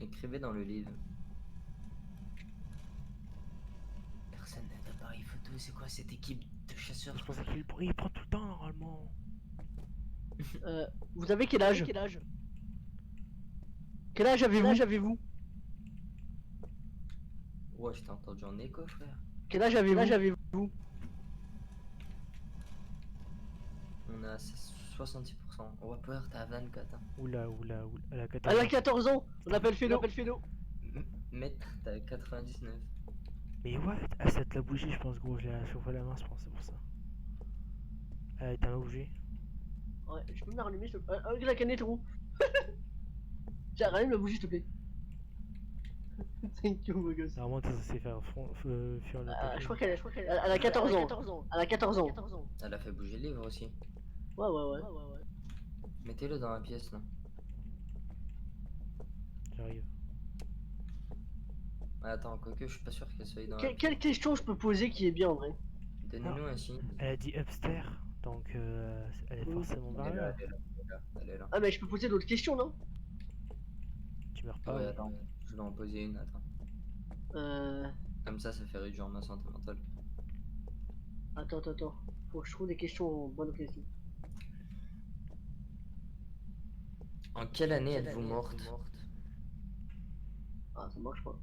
Écrivez dans le livre. Personne n'a d'appareil photo, c'est quoi cette équipe de chasseurs? Je pensais qu'il il prend tout le temps normalement. Vous avez quel âge? Quel âge avez-vous? Ouais, je t'ai entendu en écho, frère. Quel âge avez-vous? on est à 66%. Whopper, t'es à 24. Hein. Oula, oula, oula. Elle a 14 Elle a ans. 14 ans. On appelle Félo. Maître, t'es à 99. Mais what? Ah, ça te l'a bougé, je pense, gros. Je l'ai chauffé la main, je pense, c'est pour ça. Elle a été à bougé. Ouais, tu peux me la rallumer, s'il te plaît. Regarde la canette roux. Tiens, rallume la bougie, s'il te plaît. Thank you, mon gosse. Normalement, t'es censé faire fuir le Je crois papier. qu'elle a 14 ans. Elle a 14 ans. Elle a fait bouger le livre aussi. Ouais. Mettez-le dans la pièce là. J'arrive. Attends, quoique je suis pas sûr qu'elle soit dans la Quelle question je peux poser qui est bien en vrai? Donnez-nous un signe. Elle a dit upstairs, donc elle est forcément Elle est barrée. là, Là. elle est là, elle est là, elle est là. Ah, mais je peux poser d'autres questions, non? Tu meurs Ah pas. ouais, Ouais. attends, je vais en poser une, attends. Comme ça fait réduire ma santé mentale. Attends. Faut que je trouve des questions bonnes questions. En quelle année êtes-vous morte? Ah, ça marche pas.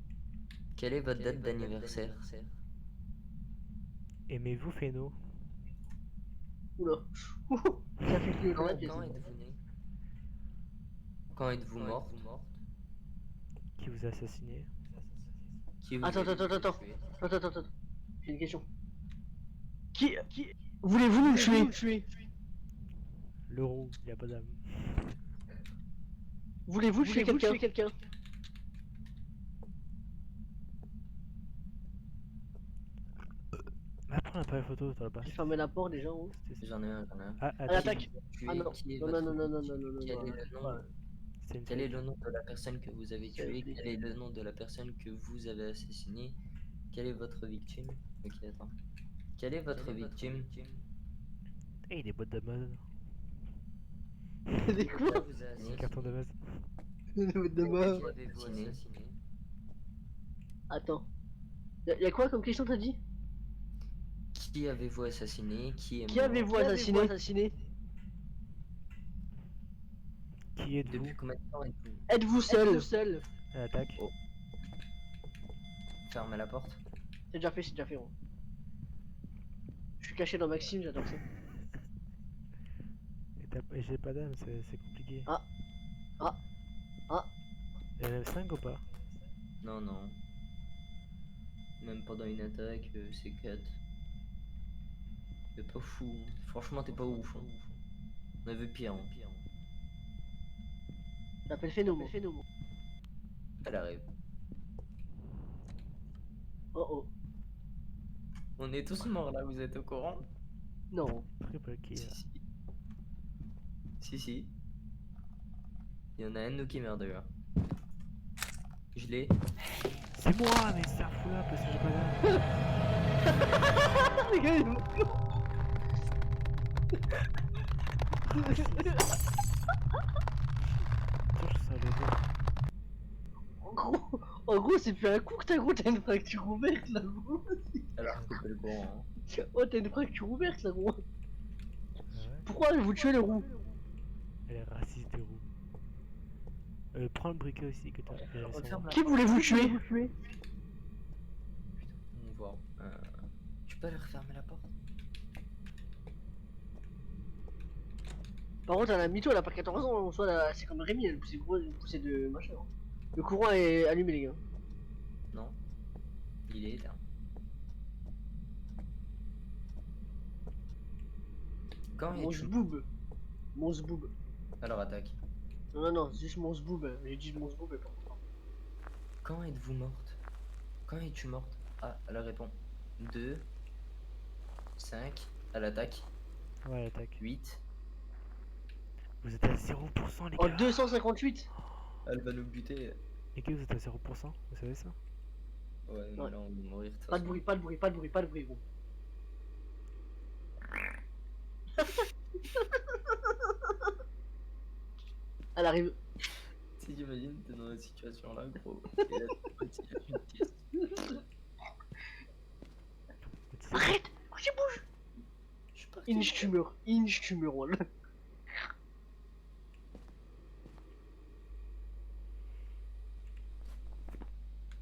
Quelle est votre date d'anniversaire? Aimez-vous Féno? Oula. Ça fait que Quand la pièce. êtes-vous né? Quand êtes-vous morte? Qui vous a assassiné? Qui vous Attends. tué? J'ai une question. Qui voulez-vous nous tuer? Le roux, il a pas d'âme. Voulez-vous tuer quelqu'un? Mais prends l'appareil photo, toi là-bas. J'ai fermé la porte déjà. Hein. C'était ça. J'en ai un. Ah, Elle attends. attaque. Tué, Ah non. qui est Non. votre Quel est le nom? C'est une Quel est fake. le nom de la personne que vous avez C'est tuée? fake. Quel est le nom de la personne que vous avez assassinée? Quelle est votre victime? Ok, attends. Quelle est votre victime? Eh, des boîtes d'Amazon. Des quoi? Vous a Un assassiné? carton d'Amazon. De mort. Qui avez-vous assassiné? Attends. Y'a quoi comme question t'as dit? Qui avez-vous assassiné? Qui est Qui mort? avez-vous assassiné? Qui êtes-vous? Depuis combien de temps êtes-vous? Êtes-vous seul? Elle attaque. Oh. Fermez la porte. C'est déjà fait. Gros. Je suis caché dans Maxime, j'adore ça. Et j'ai pas d'âme, c'est compliqué. Ah. Il y en a 5 ou pas? Non. Même pendant une attaque, c'est cut. T'es pas fou. Franchement, t'es pas ouf. Hein. On a vu pire. Hein. J'appelle Phénomo. Elle arrive. Oh. On est tous morts là, vous êtes au courant? Non. Triple kill. Si. Il y en a un de nous qui meurt d'ailleurs. Je l'ai. C'est moi, mais c'est un fou là parce que j'ai pas d'âme. Les gars, ils m'ont- Attends, je sais pas. En gros, c'est plus un coup que t'as une fracture ouverte là, gros. Alors, coupez le courant. Hein. Oh, t'as une fracture ouverte là, gros. Ah ouais. Pourquoi vous tuez le roux? Elle est raciste des roues. Prends le briquet aussi que t'as. Referme la Qui voulez-vous tuer? On voit. Tu peux aller refermer la porte? Par contre, elle a mytho, elle a pas 14 ans, en soi, c'est comme Rémi, elle poussait gros, elle poussait de machin. Hein. Le courant est allumé, les gars. Non. Il est éteint. Quand Mon es-tu... zboob. Alors attaque. Non, c'est juste mon zboob. J'ai dit mon zboob et pas. Quand êtes-vous morte? Quand es-tu morte? Ah, elle répond. 2, 5, elle attaque. Ouais, elle attaque. 8. Vous êtes à 0% les En gars. 258. Elle va nous buter. Les gars, vous êtes à 0%, vous savez ça? Ouais, mais Ouais. là on va mourir de toute Pas de façon. bruit, gros. Elle arrive. Si j'imagine, t'es dans la situation là, gros. Et là, tu vois, il y a une pièce. Arrête! Tu bouges! Je suis parti. Inch tumeur, voilà.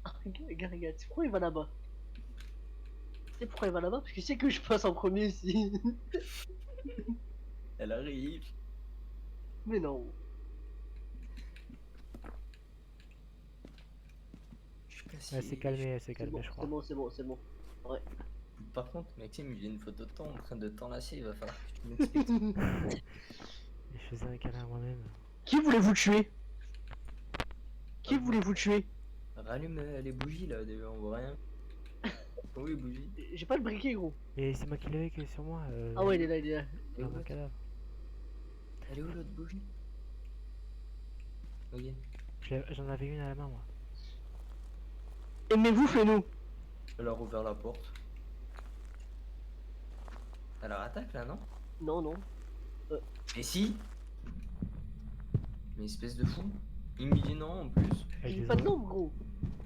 Ah, regarde, c'est pourquoi il va là-bas? C'est pourquoi il va là-bas? Parce que c'est que je passe en premier ici. Elle arrive. Mais non. Je suis cassé. Elle s'est calmée, elle s'est C'est calmée, bon, je c'est crois. bon, c'est bon, c'est bon. Ouais. Par contre, Maxime, j'ai une photo de toi en train de t'enlacer. Il va falloir que tu m'expliques. Et je faisais un câlin à moi-même. Qui voulez-vous tuer? Qui Ah bon. voulez-vous tuer? Rallume les bougies là, déjà, on voit rien. Oh, les bougies. J'ai pas de briquet, gros. Et c'est moi qui l'avais que sur moi. Ah ouais, il est là, il est là. Elle est Dans où mon l'autre cadavre. Elle est où l'autre bougie? Ok. J'en avais une à la main, moi. Aimez-vous, fais-nous. Elle a rouvert la porte. Elle a attaque là, non? Non, non. Mais si! Mais espèce de fou! Il me dit non en plus. Elle J'ai pas de descend, lampe, gros.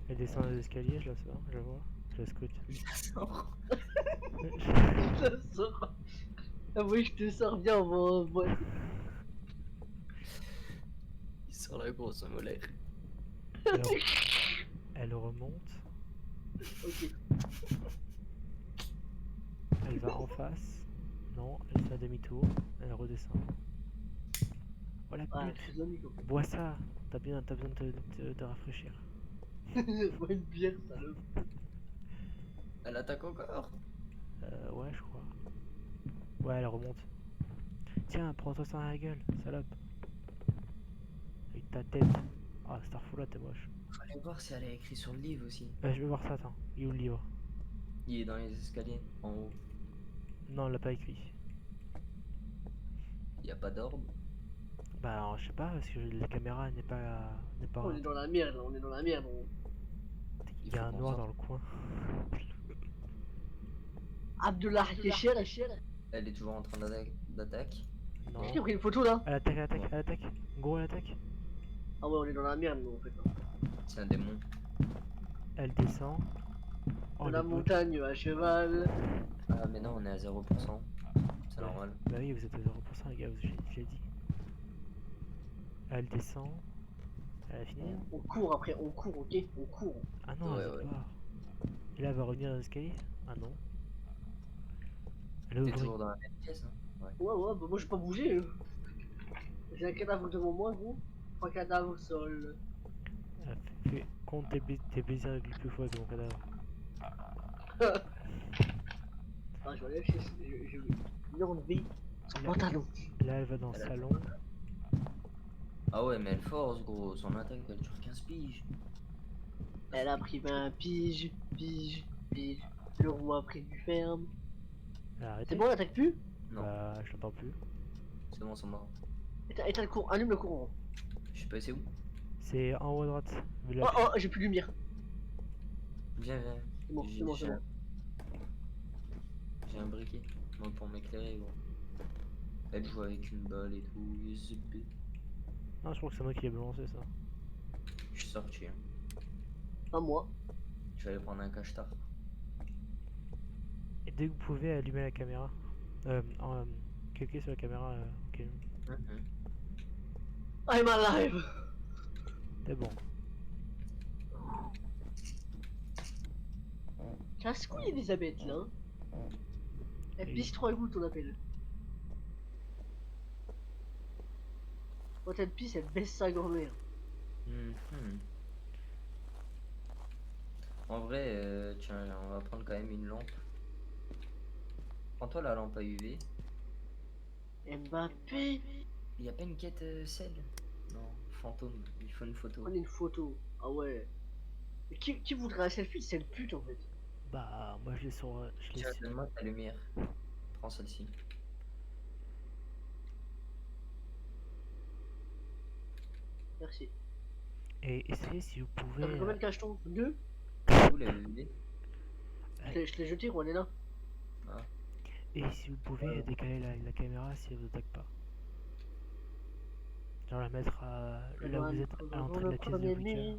elle descend les escaliers, je la sors, je la vois. Je la scrute. Je la sors. Je te sors. Ah oui, je te sors bien, moi. Il sort la grosse molaire. Elle, elle remonte, Ok. elle va en face. Non, elle fait un demi-tour, elle redescend. Oh la Ah, pute! je suis ami, gros. Bois ça! T'as besoin de rafraîchir. Bois une bière, salope. Elle attaque encore. Ouais, je crois. Ouais, elle remonte. Tiens, prends-toi ça dans la gueule, salope. Avec ta tête. Ah, Starfall là, t'es moche. Fallait voir si elle a écrit sur le livre aussi. Je vais voir ça, attends. Il est où le livre? Il est dans les escaliers, en haut. Non, elle l'a pas écrit. Il y a pas d'orbe. Bah, alors, je sais pas, parce que la caméra n'est pas. N'est pas. On est dans la merde, on est dans la merde. Il y a un faut qu'on noir sorte. dans le coin. Abdullah Kéchel. Elle est toujours en train d'attaque. Non. Qui a pris une photo là? Elle attaque, elle attaque, elle attaque. Gros, elle attaque. Ah ouais, on est dans la merde, nous, en fait. C'est un démon. Elle descend. Oh, De le la bot. montagne à cheval. Ah, mais non, on est à 0%. C'est Ouais. normal. Bah oui, vous êtes à 0%, les gars, j'ai dit. Elle descend. Elle a fini. On court après, on court, ok? On court. Ah non, Ouais, elle ouais. part. Et là, elle va revenir dans l'escalier. Ah non. Elle est T'es ouvrie. toujours dans la même pièce, hein? Ouais. Ouais, bah moi j'ai pas bougé. J'ai un cadavre devant moi, gros. 3 cadavres au sol. Compte tes plaisirs avec le plus fou avec mon cadavre. Ah, je vais lui enlever son pantalon. Là, elle va dans le Elle a- salon. Ah ouais, mais elle force, gros. Son attaque, elle dure 15 piges. Elle a pris 20 piges. Le roi a pris du ferme. Elle a arrêté. C'est bon, elle attaque plus? Non, Bah, je l'entends plus. c'est bon, c'est mort. Éteins le courant, allume le courant. Je sais pas, c'est où? C'est en haut à droite. Vu la- Oh, j'ai plus de lumière. Viens, viens. C'est bon, J'ai- c'est bon, j'ai c'est bon. J'ai un briquet, moi, pour m'éclairer, gros. Elle joue avec une balle et tout. Youssoupi. Non, je crois que c'est moi qui ai balancé ça. Je suis sorti. Hein. Pas moi. Je vais aller prendre un cache-tard. Et dès que vous pouvez, allumer la caméra. Cliquez sur la caméra. Ok. I'm alive. C'est bon. Casse-couille, Elisabeth, là. Elle Oui. pisse 3 gouttes, on appelle. Quand elle pisse, elle baisse sa grand-mère. Mhm. En vrai, tiens, on va prendre quand même une lampe. Prends-toi la lampe à UV. Mbappé. Il y a pas une quête sel? Non, fantôme. Il faut une photo. Prenez une photo. Ah ouais. Mais qui voudrait un selfie? C'est le pute en fait. Bah, moi je l'ai sur. Je l'ai Tiens, sur- donne-moi ta lumière. Prends celle-ci. Merci. Et essayez si vous pouvez. T'as pris combien de cachetons? 2? Où la UV? Je l'ai jeté, ou elle est là? Et si vous pouvez décaler la caméra si elle vous attaque pas. Genre la mettre à. Là où vous êtes à l'entrée de la pièce de Witcher.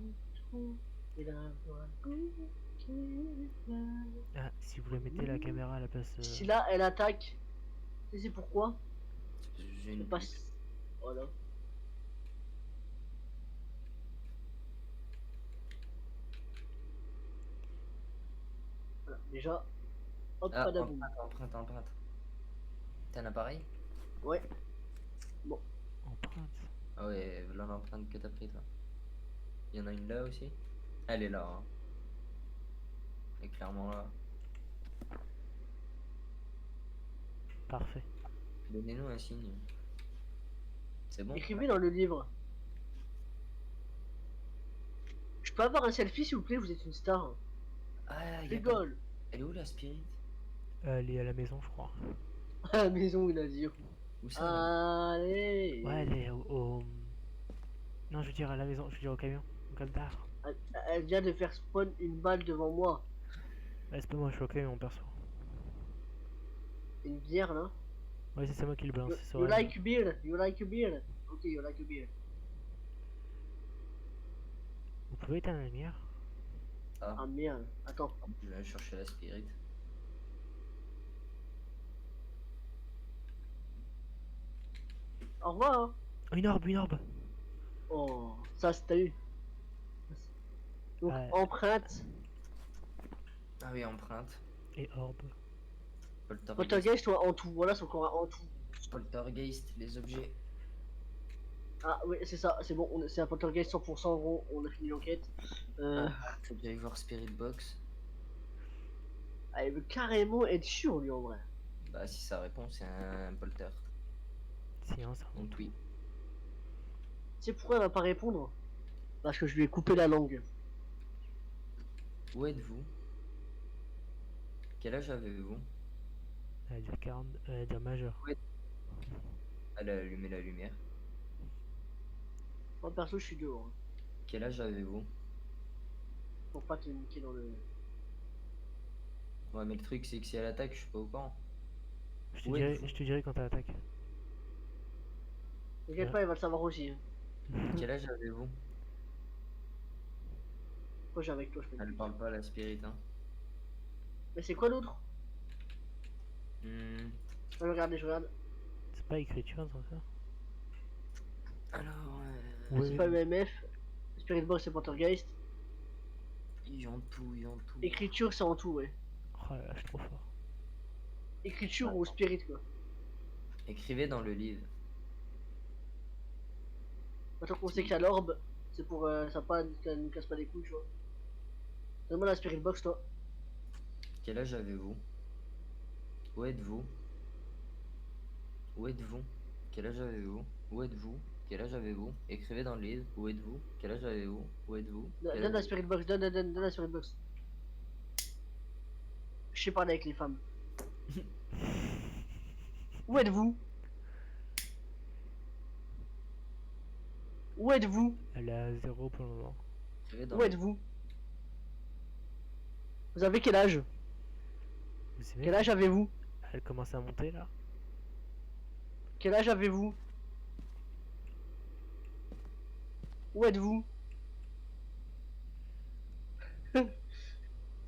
Ah, si vous la mettez la caméra à la place. Si là, elle attaque. Tu sais pourquoi? J'ai Elle une passe. Voilà. Voilà, déjà, hop, Ah, pas d'aboum. empreinte. T'as un appareil? Ouais. Empreinte. Ah ouais, voilà l'empreinte que t'as pris toi. Il y en a une là aussi. Elle est là. Hein. Elle est clairement là. Parfait. Donnez-nous un signe. C'est bon? Écrivez dans le livre. Je peux avoir un selfie s'il vous plaît, vous êtes une star. Ah, Je y a pas... rigole. Elle est où la spirit? Elle est à la maison, je crois. À la maison, il a dit. Où ça là Allez. Ouais, elle est Non, je veux dire à la maison, je veux dire au camion. Au camion. Elle vient de faire spawn une balle devant moi. Ouais, c'est pas moi, je suis au camion perso. Une bière là. Ouais, c'est moi qui le balance, You, c'est sur you elle. like beer? You like beer? Ok, you like beer. Vous pouvez éteindre la lumière? Ah, Ah merde. Attends. je vais aller chercher la spirit. Au revoir. Hein. Oh, une orbe, une orbe! Oh, ça c'est t'as eu. Donc Ouais. empreinte. Ah oui, empreinte. Et orbe. Poltergeist. Poltergeist soit en tout. Voilà son corps en tout. Poltergeist, les objets. Ah oui, c'est ça. C'est bon. C'est un poltergeist 100% gros. On a fini l'enquête. Faut que j'aille voir Spirit Box. Ah, il veut carrément être sûr lui en vrai. Bah, si ça répond, c'est un polter. Sinon, ça Donc oui. Tu sais pourquoi elle va pas répondre? Parce que je lui ai coupé la langue. Où êtes-vous? Quel âge avez-vous? Elle va dire 40. Elle va dire majeur. Elle a allumé la lumière. Moi perso, je suis dehors. Hein, Quel âge avez-vous? pour pas te niquer dans le. Ouais, mais le truc, c'est que si elle attaque, je suis pas au courant. Je Ouais, te dirai quand elle attaque. T'inquiète Ouais. pas, il va le savoir aussi. Hein. Quel âge avez-vous? Pourquoi j'ai avec toi, je fais. Elle parle pas, la spirit, hein. Mais c'est quoi l'autre? Hmm, Je regarde, je regarde. C'est pas écriture, ça? Alors, Ouais. C'est pas EMF. Spirit Box, c'est Poltergeist. ils ont tout, ils ont tout. Écriture, c'est en tout, ouais. Oh là là, je suis trop fort. Écriture ou spirit, quoi. Écrivez dans le livre. Maintenant qu'on sait qu'il y a l'orbe, c'est pour ça pas qu'elle nous casse pas les couilles, tu vois. Donne-moi la Spirit Box, toi. Quel âge avez-vous? Où êtes-vous? Où êtes-vous? Quel âge avez-vous? Où êtes-vous? Quel âge avez-vous? Écrivez dans le livre. Où êtes-vous? Quel âge avez-vous? Où êtes-vous? Quel Donne âge la avez-vous? Spirit Box, donne la Spirit Box. Je sais parler avec les femmes. Où êtes-vous? Où êtes-vous? Elle est à 0 pour le moment. Écrivez dans Où le êtes-vous? Vous avez quel âge? Vous savez, Quel âge avez-vous? elle commence à monter là. Quel âge avez-vous? Où êtes-vous?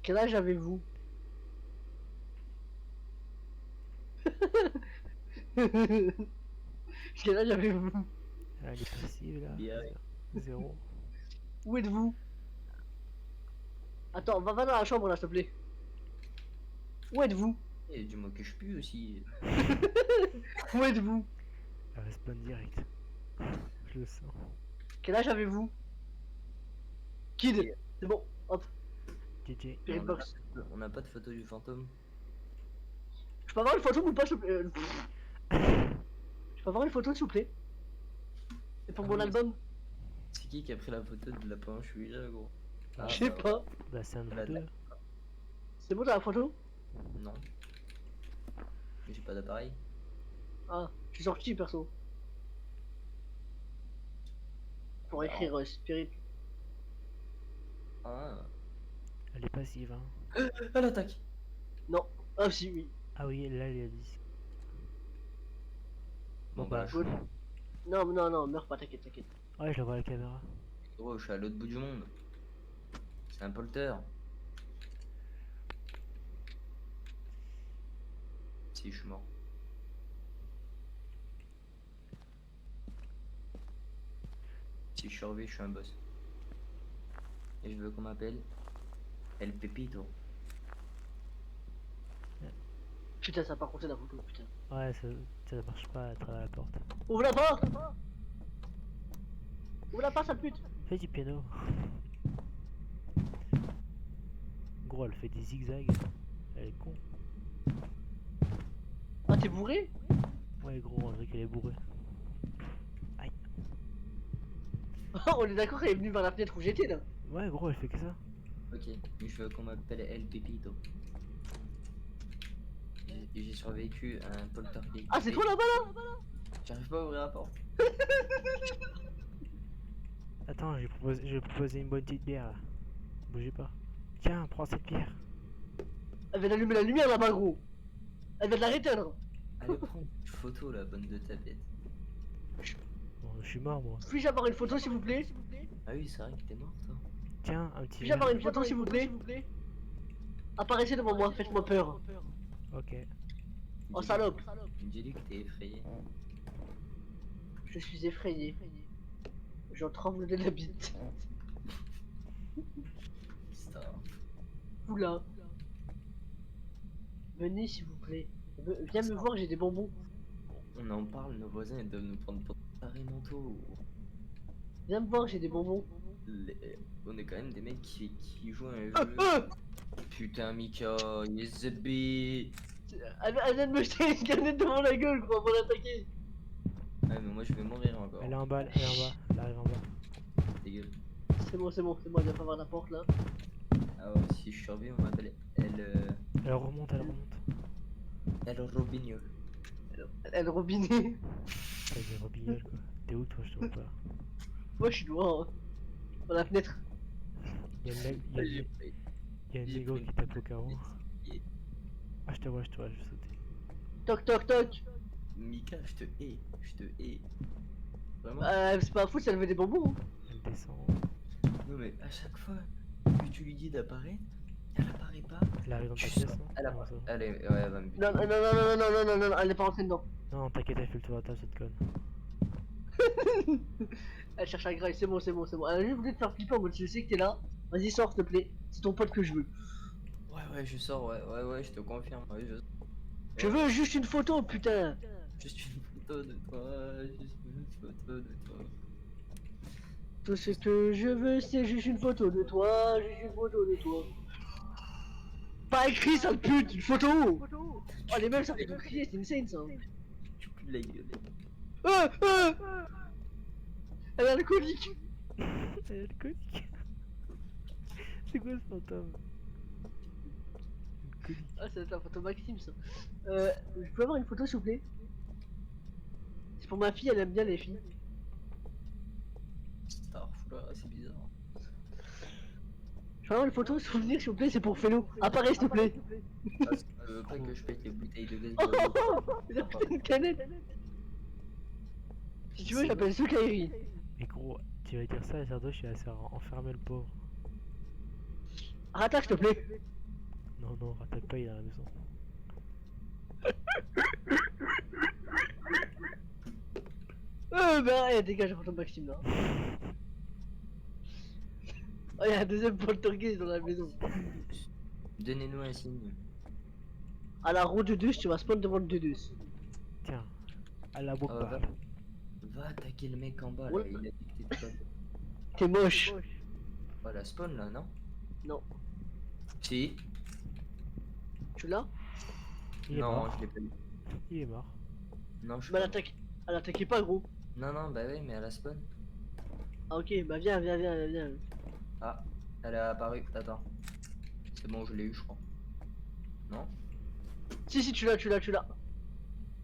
Quel âge avez-vous? Quel âge avez-vous? Elle est passive là. Bien. 0. Où êtes-vous? Attends, va dans la chambre là, s'il te plaît. Où êtes-vous? Et dis-moi que je pue aussi. Où êtes-vous? Elle respawn direct. Je le sens. Quel âge avez-vous? Kid, c'est bon, hop, GG. Spirit Box. On n'a pas de photo du fantôme. Je peux avoir une photo ou pas, s'il te plaît Je peux avoir une photo, s'il vous plaît? C'est pour Ah mon oui. album? C'est qui a pris la photo de la panchouille là, gros? Ah, Je sais bah, pas. Bah, c'est un de Elle vous a- deux. C'est bon, t'as la photo? Non. J'ai pas d'appareil. Ah, je suis sorti, perso. Pour Non. écrire Spirit. Ah. Elle est passive, hein. Elle attaque. Non. Ah, si, oui. Ah oui, là, elle est à 10. Bon, Bon, bah, bah, good. Non, non, non, meurs pas, t'inquiète, t'inquiète. ouais, je la vois à la caméra. Gros, je suis à l'autre bout du monde. C'est un polter. Si, je suis mort. Si je survis, je suis un boss. Et je veux qu'on m'appelle El Pepito. Putain, ça a pas compté la photo, putain. Ouais, ça marche pas à travers la porte. Ouvre la porte. Ouvre la porte, sale pute. Fais du piano. Gros, elle fait des zigzags. Elle est con. Ah, t'es bourré? Ouais, gros, on dirait qu'elle est bourrée. On est d'accord, elle est venue vers la fenêtre où j'étais là. Ouais, gros, elle fait que ça. Ok, je veux qu'on m'appelle El Pepito. J'ai survécu à un poltergeist. Ah, c'est toi là-bas là? J'arrive pas à ouvrir la porte. Attends, je vais proposer une bonne petite bière là. Bougez pas. Tiens, prends cette bière. Elle vient d'allumer la lumière là-bas, gros. Elle vient de la réteindre. Allez, prends une photo la bonne de tapette. Bon, je suis mort, moi. Puis-je avoir une photo, s'il vous plaît? Ah oui, c'est vrai que t'es mort toi. Tiens, un petit Puis-je verre. avoir une photo, s'il vous plaît? Apparaissez devant moi, faites-moi peur. Ok. Oh, salope. Dis-lui que t'es effrayé. Je suis effrayé. J'en tremble de la bite. Star. Oula. Venez, s'il vous plaît. Viens me voir, j'ai des bonbons. On en parle, nos voisins ils doivent nous prendre pour tarés mentaux. Viens me voir, j'ai des bonbons. On est quand même des mecs qui jouent à un Ah, jeu. ah. Putain, Mika, yes the bee. Elle vient de me jeter une canette devant la gueule, gros, avant d'attaquer. Ouais, mais moi je vais mourir encore. Elle est en bas, elle est en bas. Elle arrive en bas. Dégueule. C'est bon, elle vient pas voir la porte là. Ah ouais, si je survis, on m'appelle Elle remonte, elle remonte. El Robignol. Elle robinet. T'as des robignoles quoi. T'es où toi, je te vois pas. Moi je suis loin. Hein. Dans la fenêtre. Y'a le mec, y'a un négo qui tape au carreau. Ah, je te vois, je vais sauter. Toc toc toc. Mika, je te hais, je te hais. Vraiment. C'est pas fou si elle veut des bonbons. Hein. Elle descend. Non mais à chaque fois que tu lui dis d'apparaître, elle apparaît pas. Elle arrive dans ta Tu pièce, sors. non? Elle Comment apparaît. ça? Allez, ouais, elle va me buter. Non, elle est pas rentrée dedans. Non, t'inquiète, elle fait le tour de la table, cette conne. Elle cherche un graille, c'est bon. Elle a juste voulu te faire flipper en mode je sais que t'es là. Vas-y, sors s'il te plaît. C'est ton pote que je veux. Ouais, je sors, ouais, je te confirme. Ouais, Je veux juste une photo, putain. Juste une photo de toi, juste une photo de toi. Tout ce que je veux, c'est juste une photo de toi. Pas écrit, sale pute, une photo. Oh, les meufs, ça fait de crier, c'est insane ça. Tu pues de la gueule. Elle est alcoolique. Elle est alcoolique. C'est quoi ce fantôme? Alcoolique. Ah, c'est la photo Maxime ça. Je peux avoir une photo s'il vous plaît? C'est pour ma fille, elle aime bien les filles. Starfula, c'est bizarre. Je peux avoir une photo souvenir s'il vous plaît, c'est pour Félo. Apparaît s'il te plaît. Parce que pas que je pète les bouteilles de gaz. Il a pris une canette. Si tu veux, j'appelle Soukairi. Mais gros, tu vas dire ça à Sardoche, il va se faire enfermer le pauvre. Rattaque s'il te plaît. Non, rattaque pas, il est à la maison. Bah, allez, dégage la photo de Maxime là. Oh, il y a un deuxième poltergeist dans la maison. Donnez-nous un signe. À la roue de 2, tu vas spawn devant le 2-2. Tiens, à la boca. va. Va attaquer le mec en bas, là, Ouais. il a dit que t'étais pas. T'es moche. Voilà, spawn là, non? Non. Si. Tu l'as? Il est Non, mort. je l'ai pas eu. Il est mort. Non, je Mais suis pas. elle attaquait pas gros. Non, bah oui, mais elle a spawn. Ah ok, bah viens. Ah, elle a apparu, attends. C'est bon, je l'ai eu, je crois. Non? Si, tu l'as.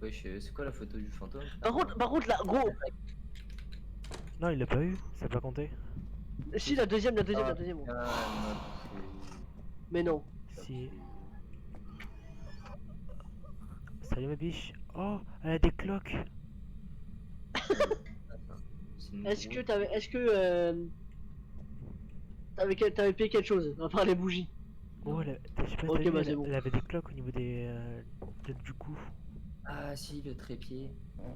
Wesh, c'est quoi la photo du fantôme? Par contre là, gros. Non, il l'a pas eu, ça a pas compté. Si, la deuxième. Ah, Gros. non, Mais non. Si. Salut ma biche. Oh, elle a des cloques. Est-ce que t'avais payé quelque chose à part les bougies? Oh, je sais pas, Ok, t'as vu, bah, c'est bon. elle avait des cloques au niveau du cou. Ah si, le trépied.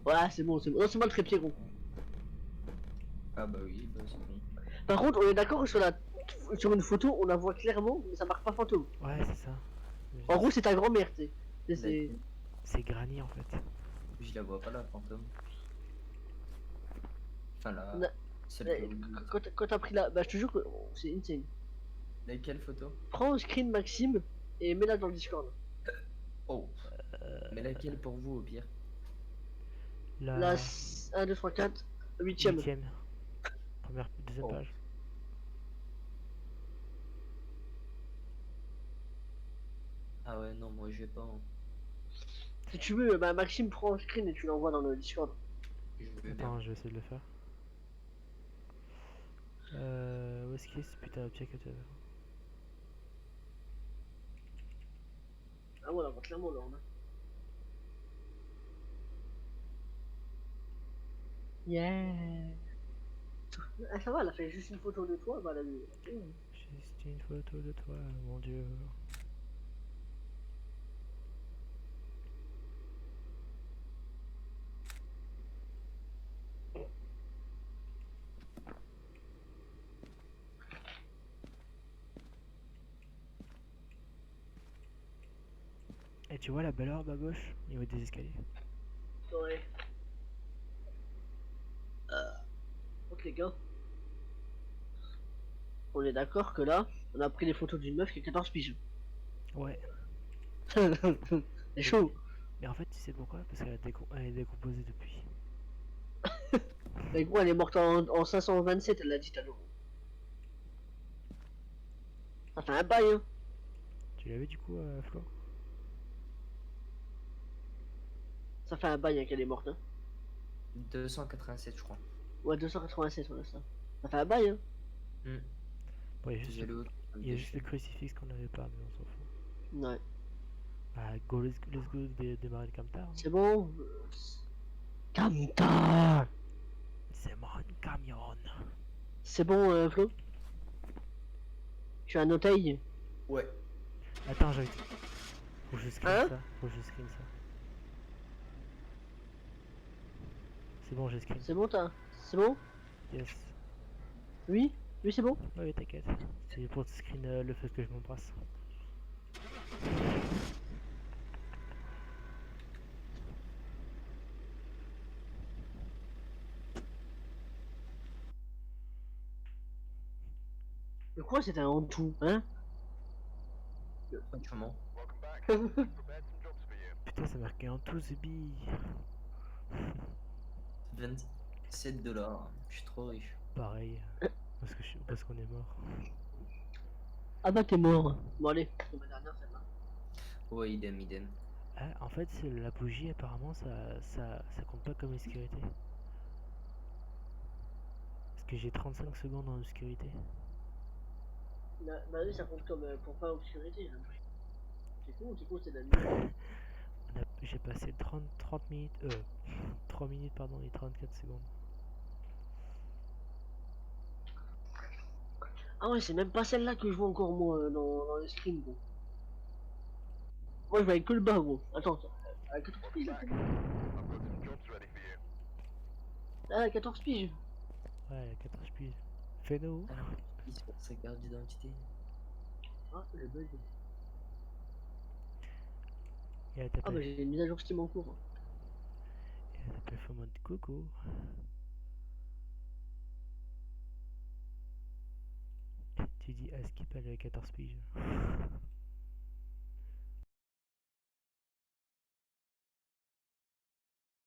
Ouais, c'est bon. Non, c'est moi le trépied gros. Ah bah oui, bah c'est bon. Par contre, on est d'accord que sur une photo, on la voit clairement, mais ça marque pas fantôme. Ouais, c'est ça. En gros, c'est ta grand-mère, tu sais. C'est. C'est Granny en fait. Je la vois pas, la fantôme. Enfin, Na- la... Celle que vous... Quand t'as pris la. Bah, je te jure que c'est insane. Laquelle photo? Prends un screen Maxime et mets-la dans le Discord. Oh. Mais laquelle pour vous, au pire? La La 1, 2, 3, 4, 8ème. 8ème. Deuxième Oh. page. Ah ouais, non, moi, je vais pas, hein. Si tu veux, bah, Maxime prend un screen et tu l'envoies dans le Discord. Je veux bien. Attends, je vais essayer de le faire. Où est-ce qu'il est ce putain d'objet que tu as? Ah ouais, on va clairement là. Yeah. Ah, ça va, elle a fait juste une photo de toi, bah elle a vu. Juste une photo de toi, mon dieu. Et tu vois la belle orbe à gauche, au niveau des escaliers? Ouais. Donc les gars, on est d'accord que là, on a pris les photos d'une meuf qui a 14 piges. Ouais. C'est chaud. Mais en fait, tu sais pourquoi? Parce qu'elle elle est décomposée depuis. Mais gros, elle est morte en 527, elle l'a dit à l'euro. Ça fait un bail, hein. Tu l'as vu du coup, Flo? Ça fait un bail hein, qu'elle est morte, hein. 287, je crois. Ouais, 287, voilà ça. Ça fait un bail, hein. Hmm. Bon, J'ai le... il y a juste le crucifix qu'on n'avait pas, mais on s'en fout. Ouais. Bah, let's go démarrer le camtar. C'est bon. Camta. C'est mon camion. C'est bon, Flo. Tu as noté. Ouais. Attends, faut que je screen Hein? ça. Faut que je screen ça. C'est bon, j'ai screen. C'est bon, t'as. C'est bon? Yes. Oui? Oui, c'est bon? Ouais, t'inquiète. C'est pour te screen le fait que je m'embrasse. Mais quoi, c'était un en tout, hein? Franchement. Putain, ça marqué en tout, The Bee. 27 $. Je suis trop riche. Pareil. Parce qu'on est mort. Ah bah, t'es mort. Bon, allez. C'est ma dernière, celle-là. Ouais, idem, idem. Ah, en fait, la bougie, apparemment, ça compte pas comme obscurité. Parce que j'ai 35 secondes en obscurité. Bah oui, ça compte comme pour pas obscurité. Hein. C'est con, c'est la nuit. J'ai passé 30 minutes, 3 minutes, pardon, et 34 secondes. Ah ouais, c'est même pas celle-là que je vois encore, moi, dans le stream, gros. Moi, je vois avec que le bas, gros. Attends, à 14 piges, là, c'est bon. Ah, 14 piges. Ouais, 14 piges. Fais-nous. Alors, il se passe sa carte d'identité. Ah, le bug. Et elle Ah bah, t'appelle. j'ai une mise à jour Steam en cours. Et elle t'appelle Fomont. Coucou. Tu dis à skip elle a 14 piges.